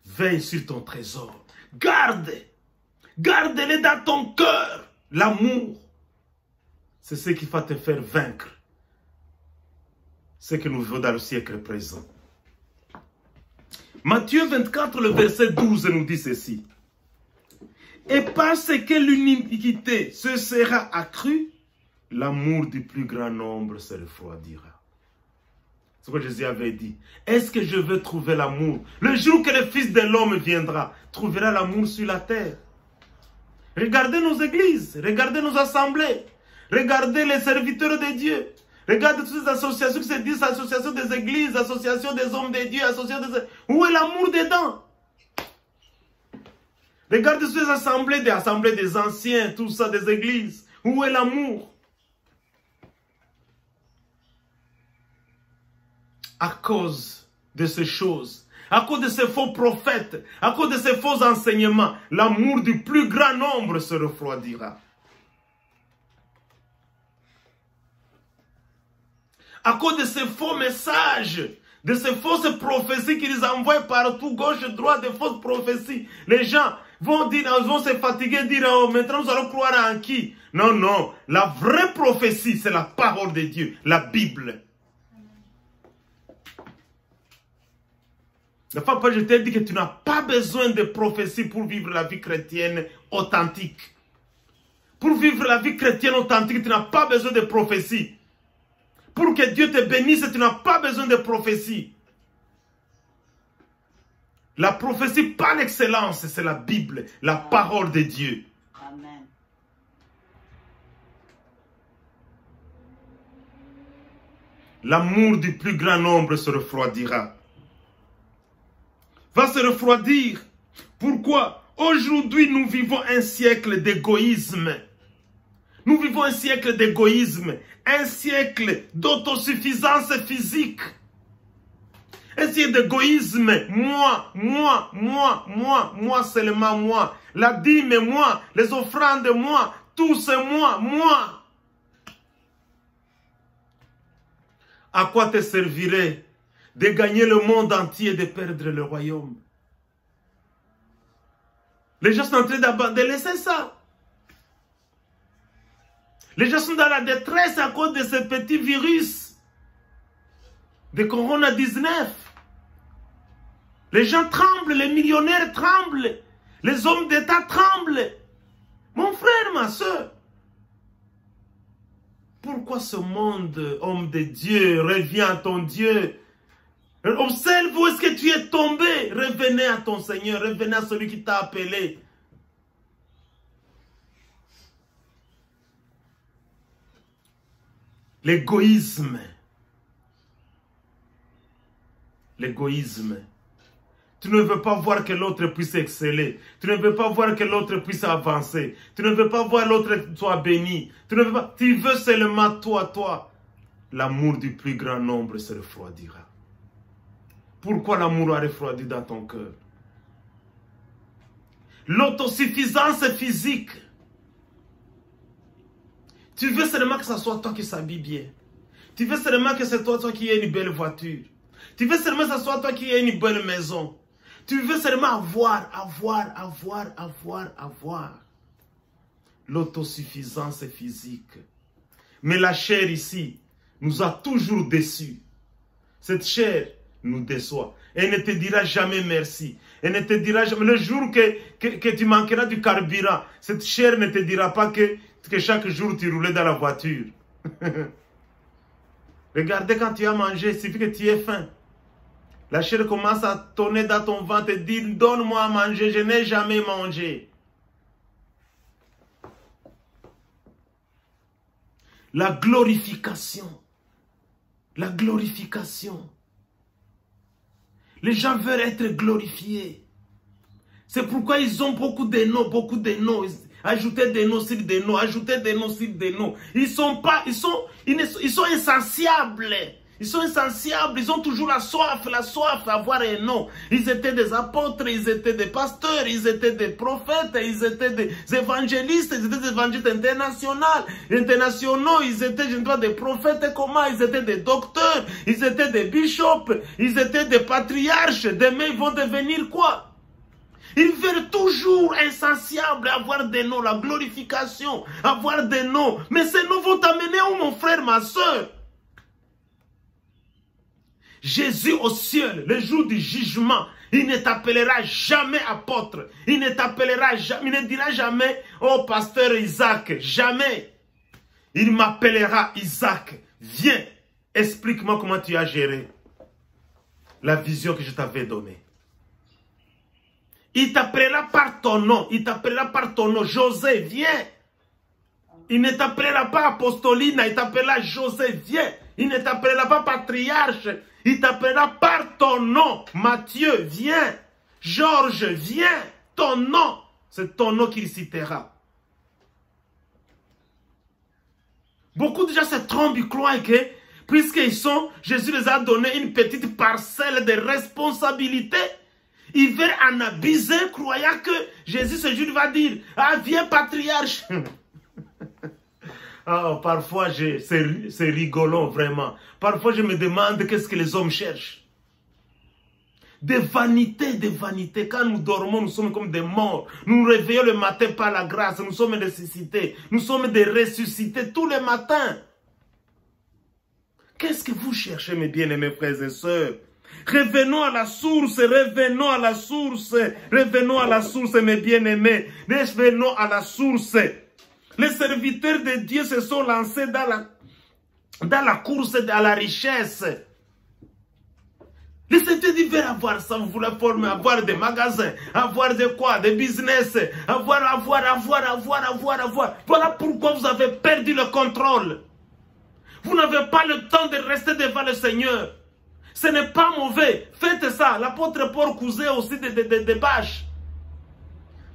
Veille sur ton trésor. Garde. Garde-le dans ton cœur. L'amour. C'est ce qui va te faire vaincre ce que nous vivons dans le siècle présent. Matthieu 24, le verset 12 nous dit ceci. Et parce que l'iniquité se sera accrue, l'amour du plus grand nombre se refroidira. C'est ce que Jésus avait dit. Est-ce que je veux trouver l'amour? Le jour que le Fils de l'homme viendra, trouvera l'amour sur la terre. Regardez nos églises, regardez nos assemblées. Regardez les serviteurs de Dieu. Regardez toutes ces associations qui se disent associations des églises, associations des hommes de Dieu, associations des... Où est l'amour dedans? Regardez toutes ces assemblées des anciens, tout ça, des églises. Où est l'amour? À cause de ces choses, à cause de ces faux prophètes, à cause de ces faux enseignements, l'amour du plus grand nombre se refroidira. À cause de ces faux messages, de ces fausses prophéties qu'ils envoient partout, gauche, droite, des fausses prophéties. Les gens vont dire, vont se fatiguer, dire, oh, maintenant nous allons croire en qui? Non, non. La vraie prophétie, c'est la parole de Dieu, la Bible. La fois que je t'ai dit que tu n'as pas besoin de prophétie pour vivre la vie chrétienne authentique. Pour vivre la vie chrétienne authentique, tu n'as pas besoin de prophétie. Pour que Dieu te bénisse, tu n'as pas besoin de prophétie. La prophétie par excellence, c'est la Bible, la parole de Dieu. Amen. L'amour du plus grand nombre se refroidira. Va se refroidir. Pourquoi? Aujourd'hui, nous vivons un siècle d'égoïsme. Nous vivons un siècle d'égoïsme, un siècle d'autosuffisance physique. Un siècle d'égoïsme, moi, seulement moi. La dîme, moi, les offrandes, moi, tout c'est moi. À quoi te servirait de gagner le monde entier et de perdre le royaume? Les gens sont en train de laisser ça. Les gens sont dans la détresse à cause de ce petit virus de Corona-19. Les gens tremblent, les millionnaires tremblent, les hommes d'État tremblent. Mon frère, ma soeur, pourquoi ce monde, homme de Dieu, reviens à ton Dieu? Observe où est-ce que tu es tombé. Revenez à ton Seigneur, revenez à celui qui t'a appelé. L'égoïsme. L'égoïsme. Tu ne veux pas voir que l'autre puisse exceller. Tu ne veux pas voir que l'autre puisse avancer. Tu ne veux pas voir l'autre soit béni. Tu veux seulement toi. L'amour du plus grand nombre se refroidira. Pourquoi l'amour a refroidi dans ton cœur? L'autosuffisance physique. Tu veux seulement que ce soit toi qui s'habille bien. Tu veux seulement que c'est toi qui aies une belle voiture. Tu veux seulement que ce soit toi qui aies une belle maison. Tu veux seulement avoir. L'autosuffisance physique. Mais la chair ici nous a toujours déçus. Cette chair nous déçoit. Elle ne te dira jamais merci. Elle ne te dira jamais. Le jour que tu manqueras du carburant, cette chair ne te dira pas que chaque jour tu roulais dans la voiture. Regardez quand tu as mangé, il suffit que tu aies faim. La chair commence à tourner dans ton ventre et dire, donne-moi à manger, je n'ai jamais mangé. La glorification. La glorification. Les gens veulent être glorifiés. C'est pourquoi ils ont beaucoup de noms, beaucoup de noms. Ajouter des noms sur des noms, ajouter des noms sur des noms. Ils sont insatiables. Ils sont insatiables, ils ont toujours la soif d'avoir un nom. Ils étaient des apôtres, ils étaient des pasteurs, ils étaient des prophètes, ils étaient des évangélistes, ils étaient des évangélistes internationaux, ils étaient, je ne sais pas, des prophètes comment, ils étaient des docteurs, ils étaient des bishops, ils étaient des patriarches. Demain, ils vont devenir quoi? Ils veulent toujours insatiables avoir des noms, la glorification, avoir des noms. Mais ces noms vont t'amener où, mon frère, ma soeur? Jésus au ciel, le jour du jugement, il ne t'appellera jamais apôtre. Il ne t'appellera jamais, il ne dira jamais, oh pasteur Isaac, jamais. Il m'appellera Isaac. Viens, explique-moi comment tu as géré la vision que je t'avais donnée. Il t'appellera par ton nom, il t'appellera par ton nom. José, viens. Il ne t'appellera pas Apostolina, il t'appellera José, viens. Il ne t'appellera pas patriarche, il t'appellera par ton nom. Matthieu, viens. Georges, viens. Ton nom, c'est ton nom qu'il citera. Beaucoup de gens se trompent, ils croient que, puisqu'ils sont, Jésus les a donné une petite parcelle de responsabilité. Ils veulent en abuser, croyant que Jésus ce jour va dire, ah, viens patriarche. Oh, parfois, c'est rigolant, vraiment. Parfois, je me demande qu'est-ce que les hommes cherchent. Des vanités. Quand nous dormons, nous sommes comme des morts. Nous nous réveillons le matin par la grâce. Nous sommes ressuscités. Nous sommes des ressuscités tous les matins. Qu'est-ce que vous cherchez, mes bien-aimés frères et sœurs? Revenons à la source, revenons à la source. Revenons à la source, mes bien-aimés. Revenons à la source. Les serviteurs de Dieu se sont lancés dans la course à la richesse. Les serviteurs de Dieu veulent avoir ça, vous voulez former, avoir des magasins, avoir de quoi, des business, avoir. Voilà pourquoi vous avez perdu le contrôle. Vous n'avez pas le temps de rester devant le Seigneur. Ce n'est pas mauvais. Faites ça. L'apôtre Paul causait aussi des bâches.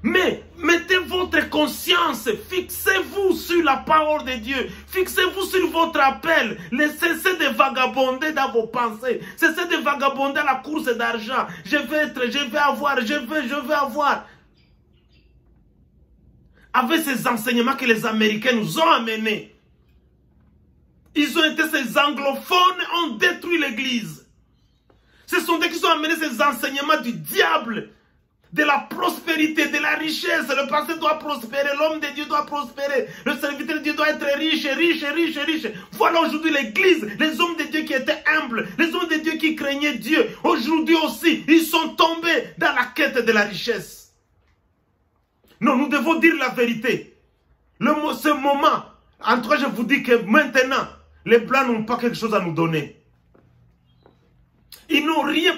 Mais mettez votre conscience, fixez-vous sur la parole de Dieu, fixez-vous sur votre appel, cessez de vagabonder dans vos pensées, cessez de vagabonder à la course d'argent, je vais avoir. Avec ces enseignements que les Américains nous ont amenés, ils ont été ces anglophones, ont détruit l'église. Ce sont eux qui ont amené ces enseignements du diable, de la prospérité, de la richesse. Le pasteur doit prospérer, l'homme de Dieu doit prospérer, le serviteur de Dieu doit être riche. Voilà aujourd'hui l'église, les hommes de Dieu qui étaient humbles, les hommes de Dieu qui craignaient Dieu. Aujourd'hui aussi, ils sont tombés dans la quête de la richesse. Non, nous devons dire la vérité. Ce moment, en tout cas, je vous dis que maintenant, les Blancs n'ont pas quelque chose à nous donner. Ils n'ont plus rien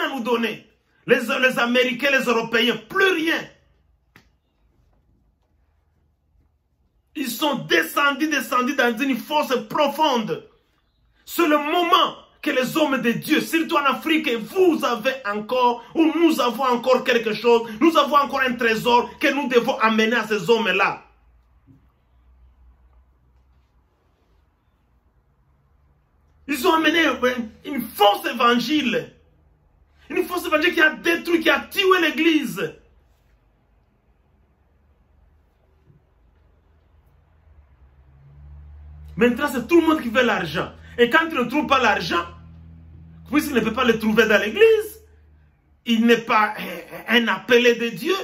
à nous donner. Les Américains, les Européens, plus rien. Ils sont descendus dans une fosse profonde. C'est le moment que les hommes de Dieu, surtout en Afrique, vous avez encore, ou nous avons encore quelque chose, nous avons encore un trésor que nous devons amener à ces hommes-là. Ils ont amené une fausse évangile. Une fausse évangile qui a détruit, qui a tué l'église. Maintenant, c'est tout le monde qui veut l'argent. Et quand il ne trouve pas l'argent, puisqu'il ne peut pas le trouver dans l'église, il n'est pas un appelé de Dieu.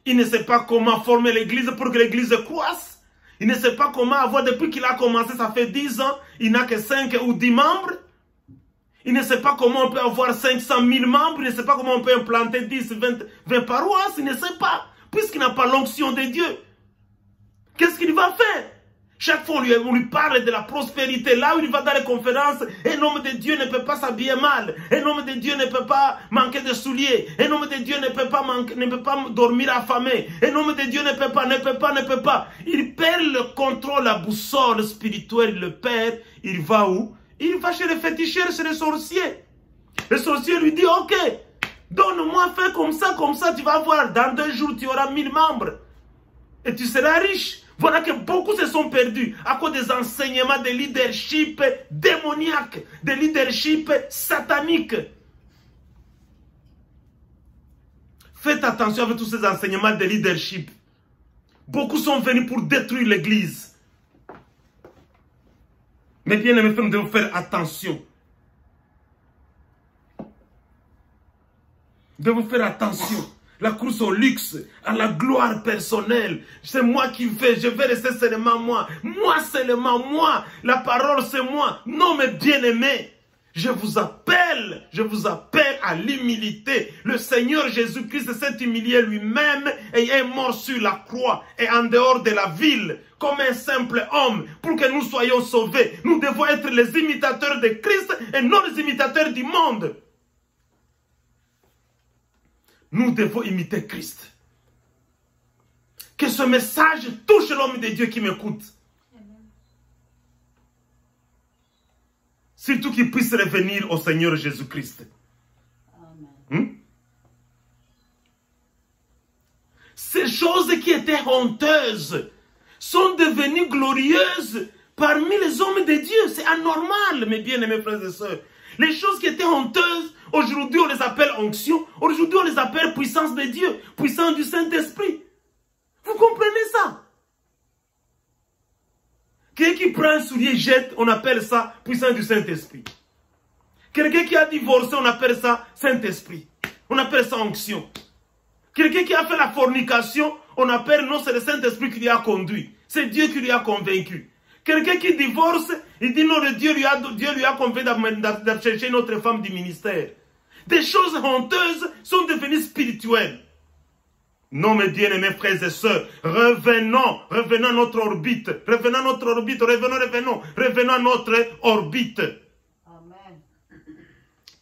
Il ne sait pas comment former l'église pour que l'église croisse. Il ne sait pas comment avoir, depuis qu'il a commencé, ça fait 10 ans, il n'a que 5 ou 10 membres. Il ne sait pas comment on peut avoir 500 000 membres. Il ne sait pas comment on peut implanter 10, 20 paroisses. Il ne sait pas. Puisqu'il n'a pas l'onction de Dieu. Qu'est-ce qu'il va faire? Chaque fois, on lui parle de la prospérité. Là où il va dans les conférences, un homme de Dieu ne peut pas s'habiller mal. Un homme de Dieu ne peut pas manquer de souliers. Un homme de Dieu ne peut pas dormir affamé. Un homme de Dieu ne peut pas. Il perd le contrôle, la boussole spirituelle, il le perd. Il va où? Il va chez les féticheurs, chez les sorciers. Le sorcier lui dit, ok, Donne-moi, fais comme ça, tu vas voir. Dans 2 jours, tu auras 1000 membres. Et tu seras riche. Voilà que beaucoup se sont perdus à cause des enseignements de leadership démoniaque, de leadership satanique. Faites attention avec tous ces enseignements de leadership. Beaucoup sont venus pour détruire l'église. Mais bien aimés frères, nous devons faire attention. Nous devons faire attention. La course au luxe, à la gloire personnelle. C'est moi qui fais, je vais rester seulement moi. Moi seulement, moi. La parole c'est moi. Non mais bien aimés, je vous appelle à l'humilité. Le Seigneur Jésus-Christ s'est humilié lui-même et est mort sur la croix et en dehors de la ville comme un simple homme pour que nous soyons sauvés. Nous devons être les imitateurs de Christ et non les imitateurs du monde. Nous devons imiter Christ. Que ce message touche l'homme de Dieu qui m'écoute. Surtout qu'il puisse revenir au Seigneur Jésus-Christ. Ces choses qui étaient honteuses sont devenues glorieuses parmi les hommes de Dieu. C'est anormal, mes bien-aimés frères et sœurs. Les choses qui étaient honteuses, aujourd'hui on les appelle onction, aujourd'hui on les appelle puissance de Dieu, puissance du Saint-Esprit. Vous comprenez ça? Quelqu'un qui prend un soulier, jette, on appelle ça puissance du Saint-Esprit. Quelqu'un qui a divorcé, on appelle ça Saint-Esprit. On appelle ça onction. Quelqu'un qui a fait la fornication, on appelle, non, c'est le Saint-Esprit qui lui a conduit. C'est Dieu qui lui a convaincu. Quelqu'un qui divorce, il dit non, Dieu lui a convaincu de chercher une autre femme du ministère. Des choses honteuses sont devenues spirituelles. Non, mes bien-aimés frères et sœurs, revenons à notre orbite. Revenons à notre orbite, revenons à notre orbite. Amen.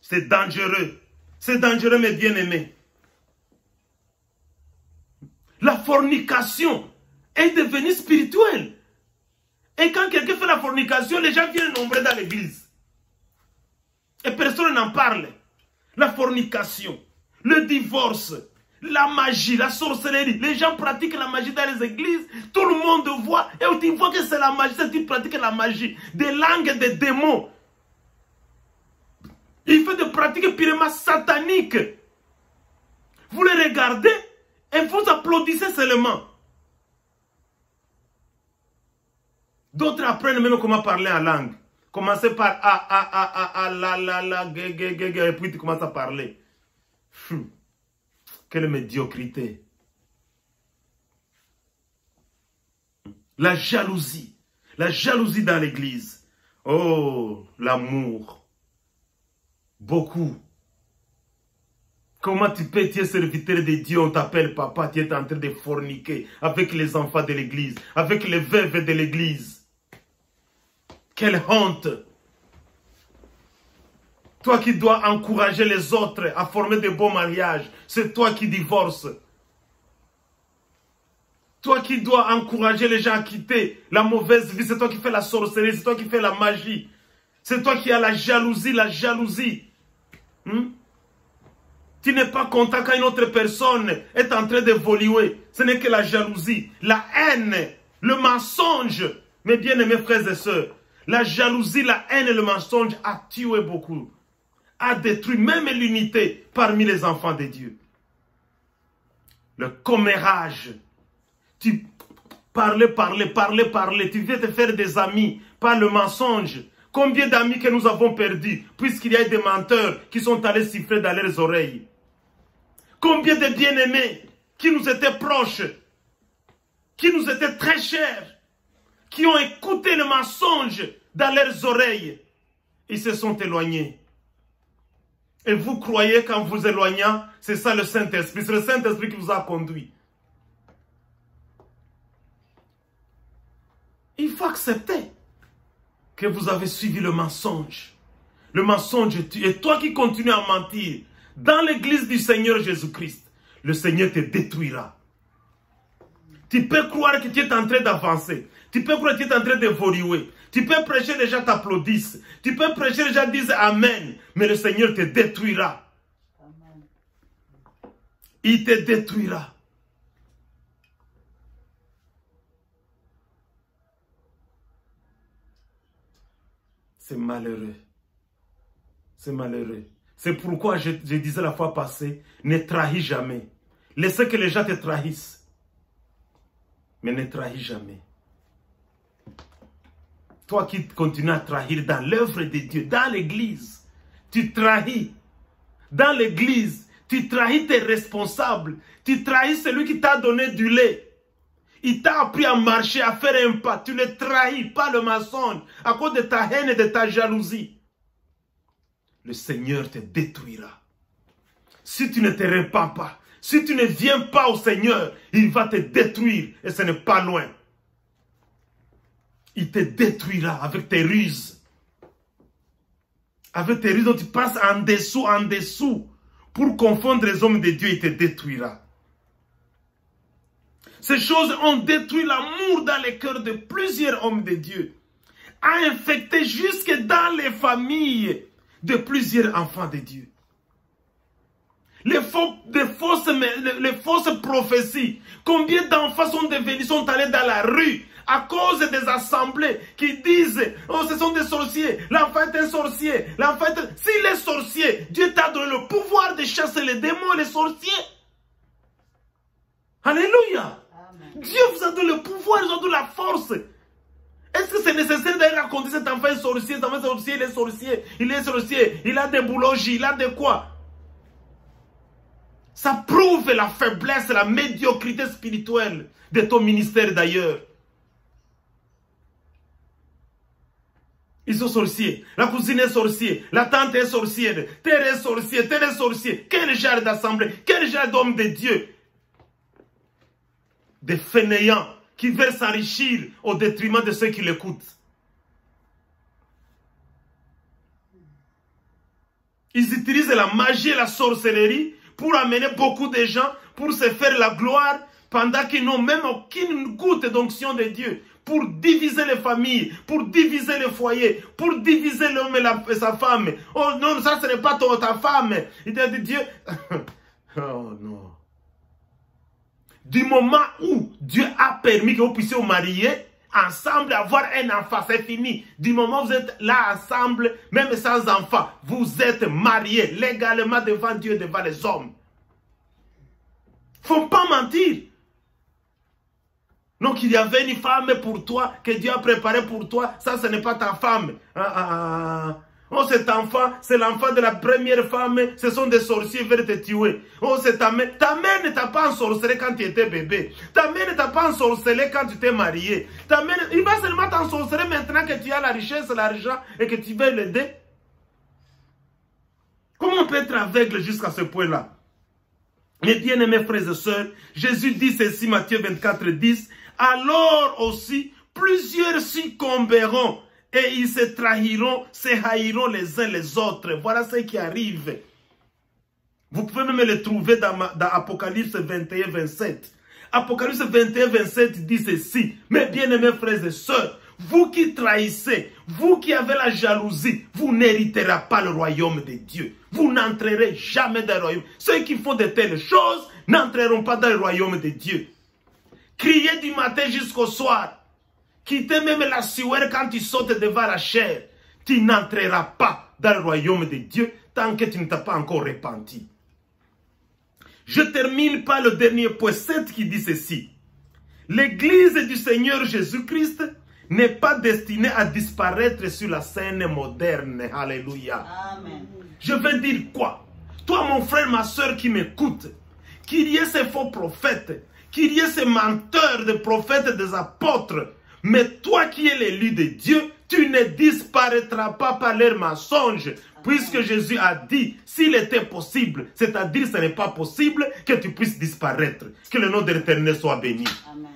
C'est dangereux, mes bien-aimés. La fornication est devenue spirituelle. Et quand quelqu'un fait la fornication, les gens viennent nombreux dans l'église. Et personne n'en parle. La fornication, le divorce, la magie, la sorcellerie. Les gens pratiquent la magie dans les églises. Tout le monde voit. Et tu vois que c'est la magie. Tu pratiques la magie. Des langues, des démons. Il fait des pratiques purement sataniques. Vous les regardez et vous applaudissez seulement. D'autres apprennent même comment parler en langue. Commencez par la, et puis tu commences à parler. Quelle médiocrité. La jalousie dans l'église. Oh, l'amour. Beaucoup. Comment tu peux être serviteur de Dieu, on t'appelle papa, tu es en train de forniquer avec les enfants de l'église, avec les veuves de l'église. Quelle honte! Toi qui dois encourager les autres à former de beaux mariages, c'est toi qui divorces. Toi qui dois encourager les gens à quitter la mauvaise vie, c'est toi qui fais la sorcellerie, c'est toi qui fais la magie. C'est toi qui as la jalousie. Tu n'es pas content quand une autre personne est en train d'évoluer. Ce n'est que la jalousie, la haine, le mensonge. Mes bien-aimés frères et sœurs, la jalousie, la haine et le mensonge a tué beaucoup. A détruit même l'unité parmi les enfants de Dieu. Le commérage. Tu parles. Tu viens te faire des amis par le mensonge. Combien d'amis que nous avons perdus puisqu'il y a des menteurs qui sont allés siffler dans leurs oreilles. Combien de bien-aimés qui nous étaient proches, qui nous étaient très chers, qui ont écouté le mensonge dans leurs oreilles. Ils se sont éloignés. Et vous croyez qu'en vous éloignant, c'est ça le Saint-Esprit. C'est le Saint-Esprit qui vous a conduit. Il faut accepter que vous avez suivi le mensonge. Le mensonge tue. Et toi qui continues à mentir dans l'église du Seigneur Jésus-Christ, le Seigneur te détruira. Tu peux croire que tu es en train d'avancer. Tu peux croire que tu es en train d'évoluer. Tu peux prêcher, les gens t'applaudissent. Tu peux prêcher, les gens disent Amen. Mais le Seigneur te détruira. Amen. il te détruira. C'est malheureux. C'est malheureux. C'est pourquoi je disais la fois passée, ne trahis jamais. Laissez que les gens te trahissent. Mais ne trahis jamais. Toi qui continues à trahir dans l'œuvre de Dieu, dans l'église, tu trahis. Dans l'église, tu trahis tes responsables. Tu trahis celui qui t'a donné du lait. Il t'a appris à marcher, à faire un pas. Tu ne trahis pas le mensonge à cause de ta haine et de ta jalousie. Le Seigneur te détruira. Si tu ne te repens pas, si tu ne viens pas au Seigneur, il va te détruire et ce n'est pas loin. Il te détruira avec tes ruses. Avec tes ruses dont tu passes en dessous, pour confondre les hommes de Dieu, il te détruira. Ces choses ont détruit l'amour dans les cœurs de plusieurs hommes de Dieu, a infecté jusque dans les familles de plusieurs enfants de Dieu. Les fausses prophéties. Combien d'enfants sont allés dans la rue à cause des assemblées qui disent « Oh, ce sont des sorciers, l'enfant est un sorcier, l'enfant est... » S'il est sorcier, Dieu t'a donné le pouvoir de chasser les démons et les sorciers. Alléluia. Dieu vous a donné le pouvoir, il vous a donné la force. Est-ce que c'est nécessaire d'aller raconter cet enfant est sorcier, cet enfant est sorcier, il est sorcier, il est sorcier, il a des boulogies, il a de quoi? Ça prouve la faiblesse, la médiocrité spirituelle de ton ministère d'ailleurs. Ils sont sorciers, la cousine est sorcière, la tante est sorcière, tel est sorcier, tel est sorcier. Quel genre d'assemblée, quel genre d'homme de Dieu? Des fainéants qui veulent s'enrichir au détriment de ceux qui l'écoutent. Ils utilisent la magie et la sorcellerie pour amener beaucoup de gens, pour se faire la gloire, pendant qu'ils n'ont même aucune goutte d'onction de Dieu, pour diviser les familles, pour diviser les foyers, pour diviser l'homme et sa femme. Oh non, ça ce n'est pas ta femme. Il dit Dieu. Oh non. Du moment où Dieu a permis que vous puissiez vous marier ensemble, avoir un enfant, c'est fini. Du moment où vous êtes là ensemble, même sans enfant, vous êtes mariés légalement devant Dieu, devant les hommes. Il ne faut pas mentir. Donc il y avait une femme pour toi, que Dieu a préparée pour toi, ça ce n'est pas ta femme. Oh, cet enfant, c'est l'enfant de la première femme, ce sont des sorciers, ils veulent te tuer. Oh, c'est ta mère. Ta mère ne t'a pas ensorcelé quand tu étais bébé. Ta mère ne t'a pas ensorcelé quand tu t'es marié. Ta mère, il va seulement t'ensorceler maintenant que tu as la richesse, l'argent et que tu veux l'aider. Comment on peut être aveugle jusqu'à ce point-là? Mes bien-aimés frères et sœurs, Jésus dit ceci, Matthieu 24, 10. Alors aussi, plusieurs succomberont. Et ils se trahiront, se haïront les uns les autres. Voilà ce qui arrive. Vous pouvez même le trouver dans Apocalypse 21, 27. Apocalypse 21, 27 dit ceci. Mes bien-aimés frères et sœurs, vous qui trahissez, vous qui avez la jalousie, vous n'hériterez pas le royaume de Dieu. Vous n'entrerez jamais dans le royaume. Ceux qui font de telles choses n'entreront pas dans le royaume de Dieu. Criez du matin jusqu'au soir. Quittez même la sueur quand tu sautes devant la chair. Tu n'entreras pas dans le royaume de Dieu tant que tu ne t'as pas encore repenti. Je termine par le dernier point 7 qui dit ceci. L'église du Seigneur Jésus-Christ n'est pas destinée à disparaître sur la scène moderne. Alléluia. Amen. Je veux dire quoi? Toi, mon frère, ma soeur qui m'écoute, qu'il y ait ces faux prophètes, qu'il y ait ces menteurs de prophètes, des apôtres, mais toi qui es l'élu de Dieu, tu ne disparaîtras pas par leurs mensonges. Puisque Jésus a dit, s'il était possible, c'est-à-dire ce n'est pas possible que tu puisses disparaître. Que le nom de l'Éternel soit béni. Amen.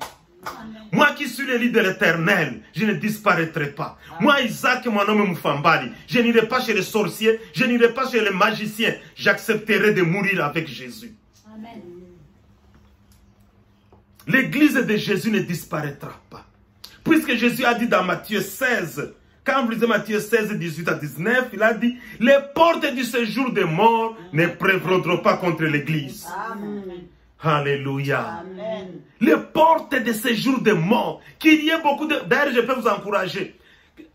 Moi qui suis l'élu de l'Éternel, je ne disparaîtrai pas. Amen. Moi, Isaac, mon homme Moufambali, je n'irai pas chez les sorciers, je n'irai pas chez les magiciens. J'accepterai de mourir avec Jésus. Amen. L'église de Jésus ne disparaîtra pas. Puisque Jésus a dit dans Matthieu 16, Quand vous lisez Matthieu 16, 18 à 19, il a dit, les portes du séjour des morts ne prévaudront pas contre l'Église. Alléluia. Amen. Les portes de séjour des morts. Qu'il y ait beaucoup de... D'ailleurs, je peux vous encourager.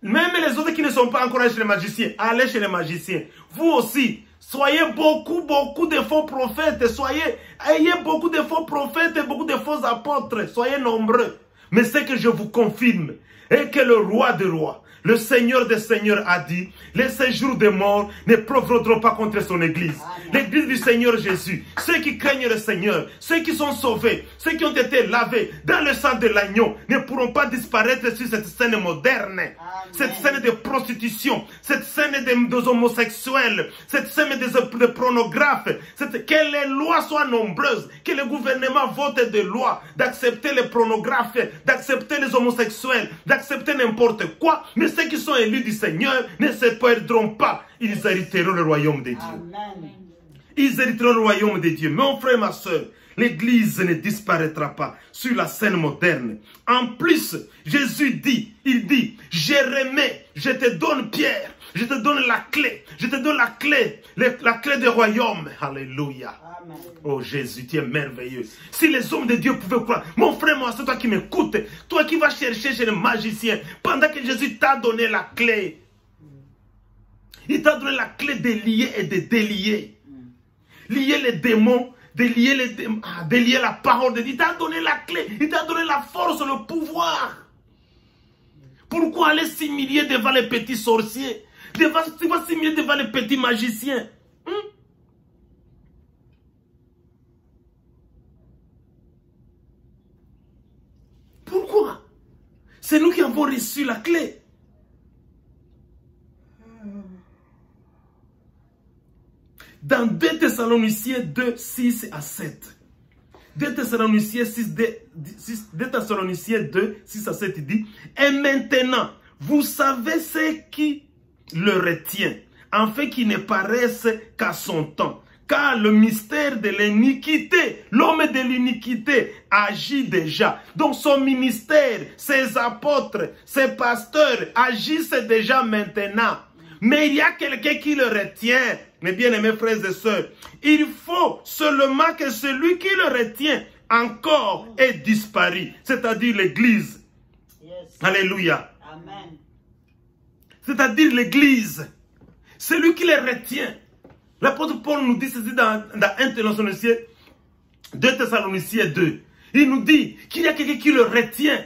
Même les autres qui ne sont pas encouragés chez les magiciens, allez chez les magiciens. Vous aussi, soyez beaucoup de faux prophètes. Ayez beaucoup de faux prophètes et beaucoup de faux apôtres. Soyez nombreux. Mais c'est que je vous confirme, et que le roi des rois, le Seigneur des seigneurs a dit, les séjours des morts ne prévaudront pas contre son église. L'église du Seigneur Jésus, ceux qui craignent le Seigneur, ceux qui sont sauvés, ceux qui ont été lavés dans le sang de l'agneau, ne pourront pas disparaître sur cette scène moderne. Cette scène de prostitution, cette scène des homosexuels, cette scène des pornographes, que les lois soient nombreuses, que le gouvernement vote des lois d'accepter les pornographes, d'accepter les homosexuels, d'accepter n'importe quoi, mais ceux qui sont élus du Seigneur ne se perdront pas, ils hériteront le royaume de Dieu. Amen. Ils hériteront le royaume de Dieu. Mon frère, ma soeur, l'Église ne disparaîtra pas sur la scène moderne. En plus, Jésus dit, il dit, Jérémie, je te donne Pierre, je te donne la clé, je te donne la clé du royaume. Alléluia. Amen. Oh Jésus, tu es merveilleux. Si les hommes de Dieu pouvaient croire, mon frère, moi, c'est toi qui m'écoutes, toi qui vas chercher chez les magiciens, pendant que Jésus t'a donné la clé. Il t'a donné la clé de lier et de délier. Lier les démons, délier la parole de Dieu. Il t'a donné la clé, il t'a donné la force, le pouvoir. Pourquoi aller s'humilier devant les petits sorciers? Tu vas s'humilier devant les petits magiciens. Pourquoi? C'est nous qui avons reçu la clé. Dans 2 Thessaloniciens 2, 6 à 7. 2 Thessaloniciens 2, 6 à 7, il dit, et maintenant, vous savez ce qui le retient, afin qu'il ne paraisse qu'à son temps. Car le mystère de l'iniquité, l'homme de l'iniquité agit déjà. Donc son ministère, ses apôtres, ses pasteurs agissent déjà maintenant. Mais il y a quelqu'un qui le retient. Mes bien-aimés frères et sœurs, il faut seulement que celui qui le retient encore ait disparu, c'est-à-dire l'Église. Yes. Alléluia. Amen. C'est-à-dire l'Église. Celui qui le retient. L'apôtre Paul nous dit ceci dans 1 Thessaloniciens 2. Il nous dit qu'il y a quelqu'un qui le retient.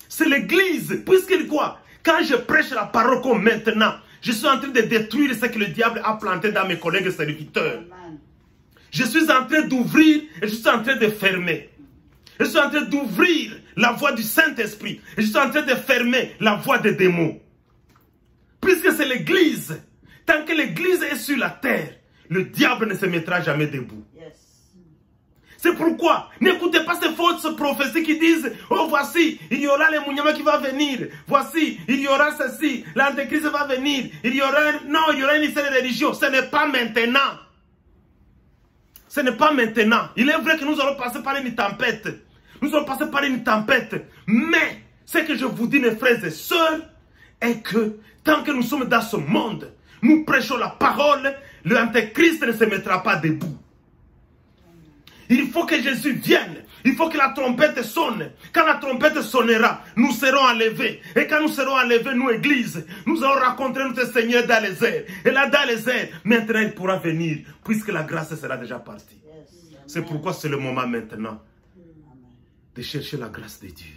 C'est l'Église. Puisque quoi? Quand je prêche la parole comme maintenant, je suis en train de détruire ce que le diable a planté dans mes collègues serviteurs. Amen. Je suis en train d'ouvrir et je suis en train de fermer. Je suis en train d'ouvrir la voie du Saint-Esprit. Et je suis en train de fermer la voie des démons. Puisque c'est l'Église. Tant que l'Église est sur la terre, le diable ne se mettra jamais debout. Yes. C'est pourquoi, n'écoutez pas ces fausses prophéties qui disent, oh voici, il y aura les Mounyama qui va venir, voici, il y aura ceci, l'Antéchrist va venir, il y aura une histoire de religion. Ce n'est pas maintenant. Ce n'est pas maintenant. Il est vrai que nous allons passer par une tempête. Nous allons passer par une tempête. Mais, ce que je vous dis, mes frères et sœurs, est que, tant que nous sommes dans ce monde, nous prêchons la parole, l'Antéchrist ne se mettra pas debout. Il faut que Jésus vienne. Il faut que la trompette sonne. Quand la trompette sonnera, nous serons enlevés. Et quand nous serons enlevés, nous, Église, nous allons rencontrer notre Seigneur dans les airs. Et là, dans les airs, maintenant, il pourra venir, puisque la grâce sera déjà partie. Yes. C'est pourquoi c'est le moment maintenant de chercher la grâce de Dieu.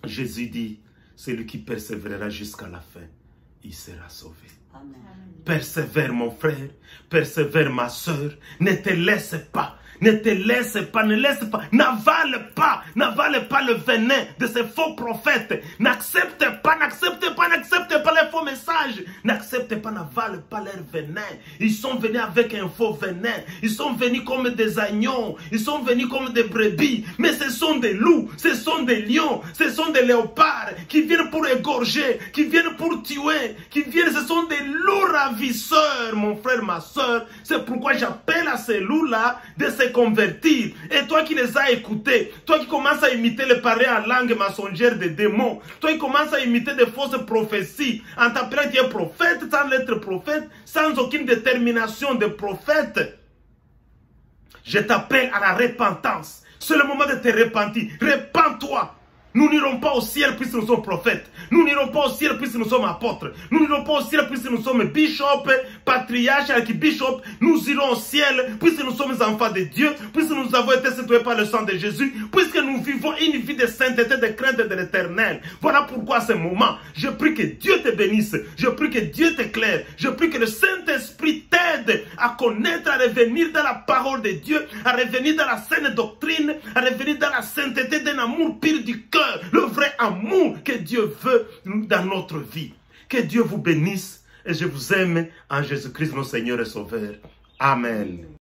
Jésus dit, celui qui persévérera jusqu'à la fin, il sera sauvé. Amen. Persévère mon frère, persévère ma soeur, ne te laisse pas. Ne te laisse pas, n'avale pas le venin de ces faux prophètes. N'accepte pas les faux messages. N'accepte pas, n'avale pas leur venin. Ils sont venus avec un faux venin. Ils sont venus comme des agneaux. Ils sont venus comme des brebis. Mais ce sont des loups, ce sont des lions, ce sont des léopards qui viennent pour égorger, qui viennent pour tuer, ce sont des loups ravisseurs, mon frère, ma soeur. C'est pourquoi j'appelle à ces loups-là de se convertir. Et toi qui les as écoutés, toi qui commences à imiter les parler en langue mensongère des démons, toi qui commences à imiter des fausses prophéties, en t'appelant que tu es prophète, sans être prophète, sans aucune détermination de prophète, je t'appelle à la repentance. C'est le moment de te repentir. Repends-toi. Nous n'irons pas au ciel puisque nous sommes prophètes. Nous n'irons pas au ciel puisque nous sommes apôtres. Nous n'irons pas au ciel puisque nous sommes bishops, patriarches, archibishops. Nous irons au ciel puisque nous sommes enfants de Dieu, puisque nous avons été citoyens par le sang de Jésus, puisque nous vivons une vie de sainteté, de crainte de l'éternel. Voilà pourquoi à ce moment, je prie que Dieu te bénisse. Je prie que Dieu t'éclaire. Je prie que le Saint-Esprit t'aide à connaître, à revenir dans la parole de Dieu, à revenir dans la saine doctrine, à revenir dans la sainteté d'un amour pur du cœur. Le vrai amour que Dieu veut dans notre vie. Que Dieu vous bénisse et je vous aime en Jésus-Christ, notre Seigneur et Sauveur. Amen.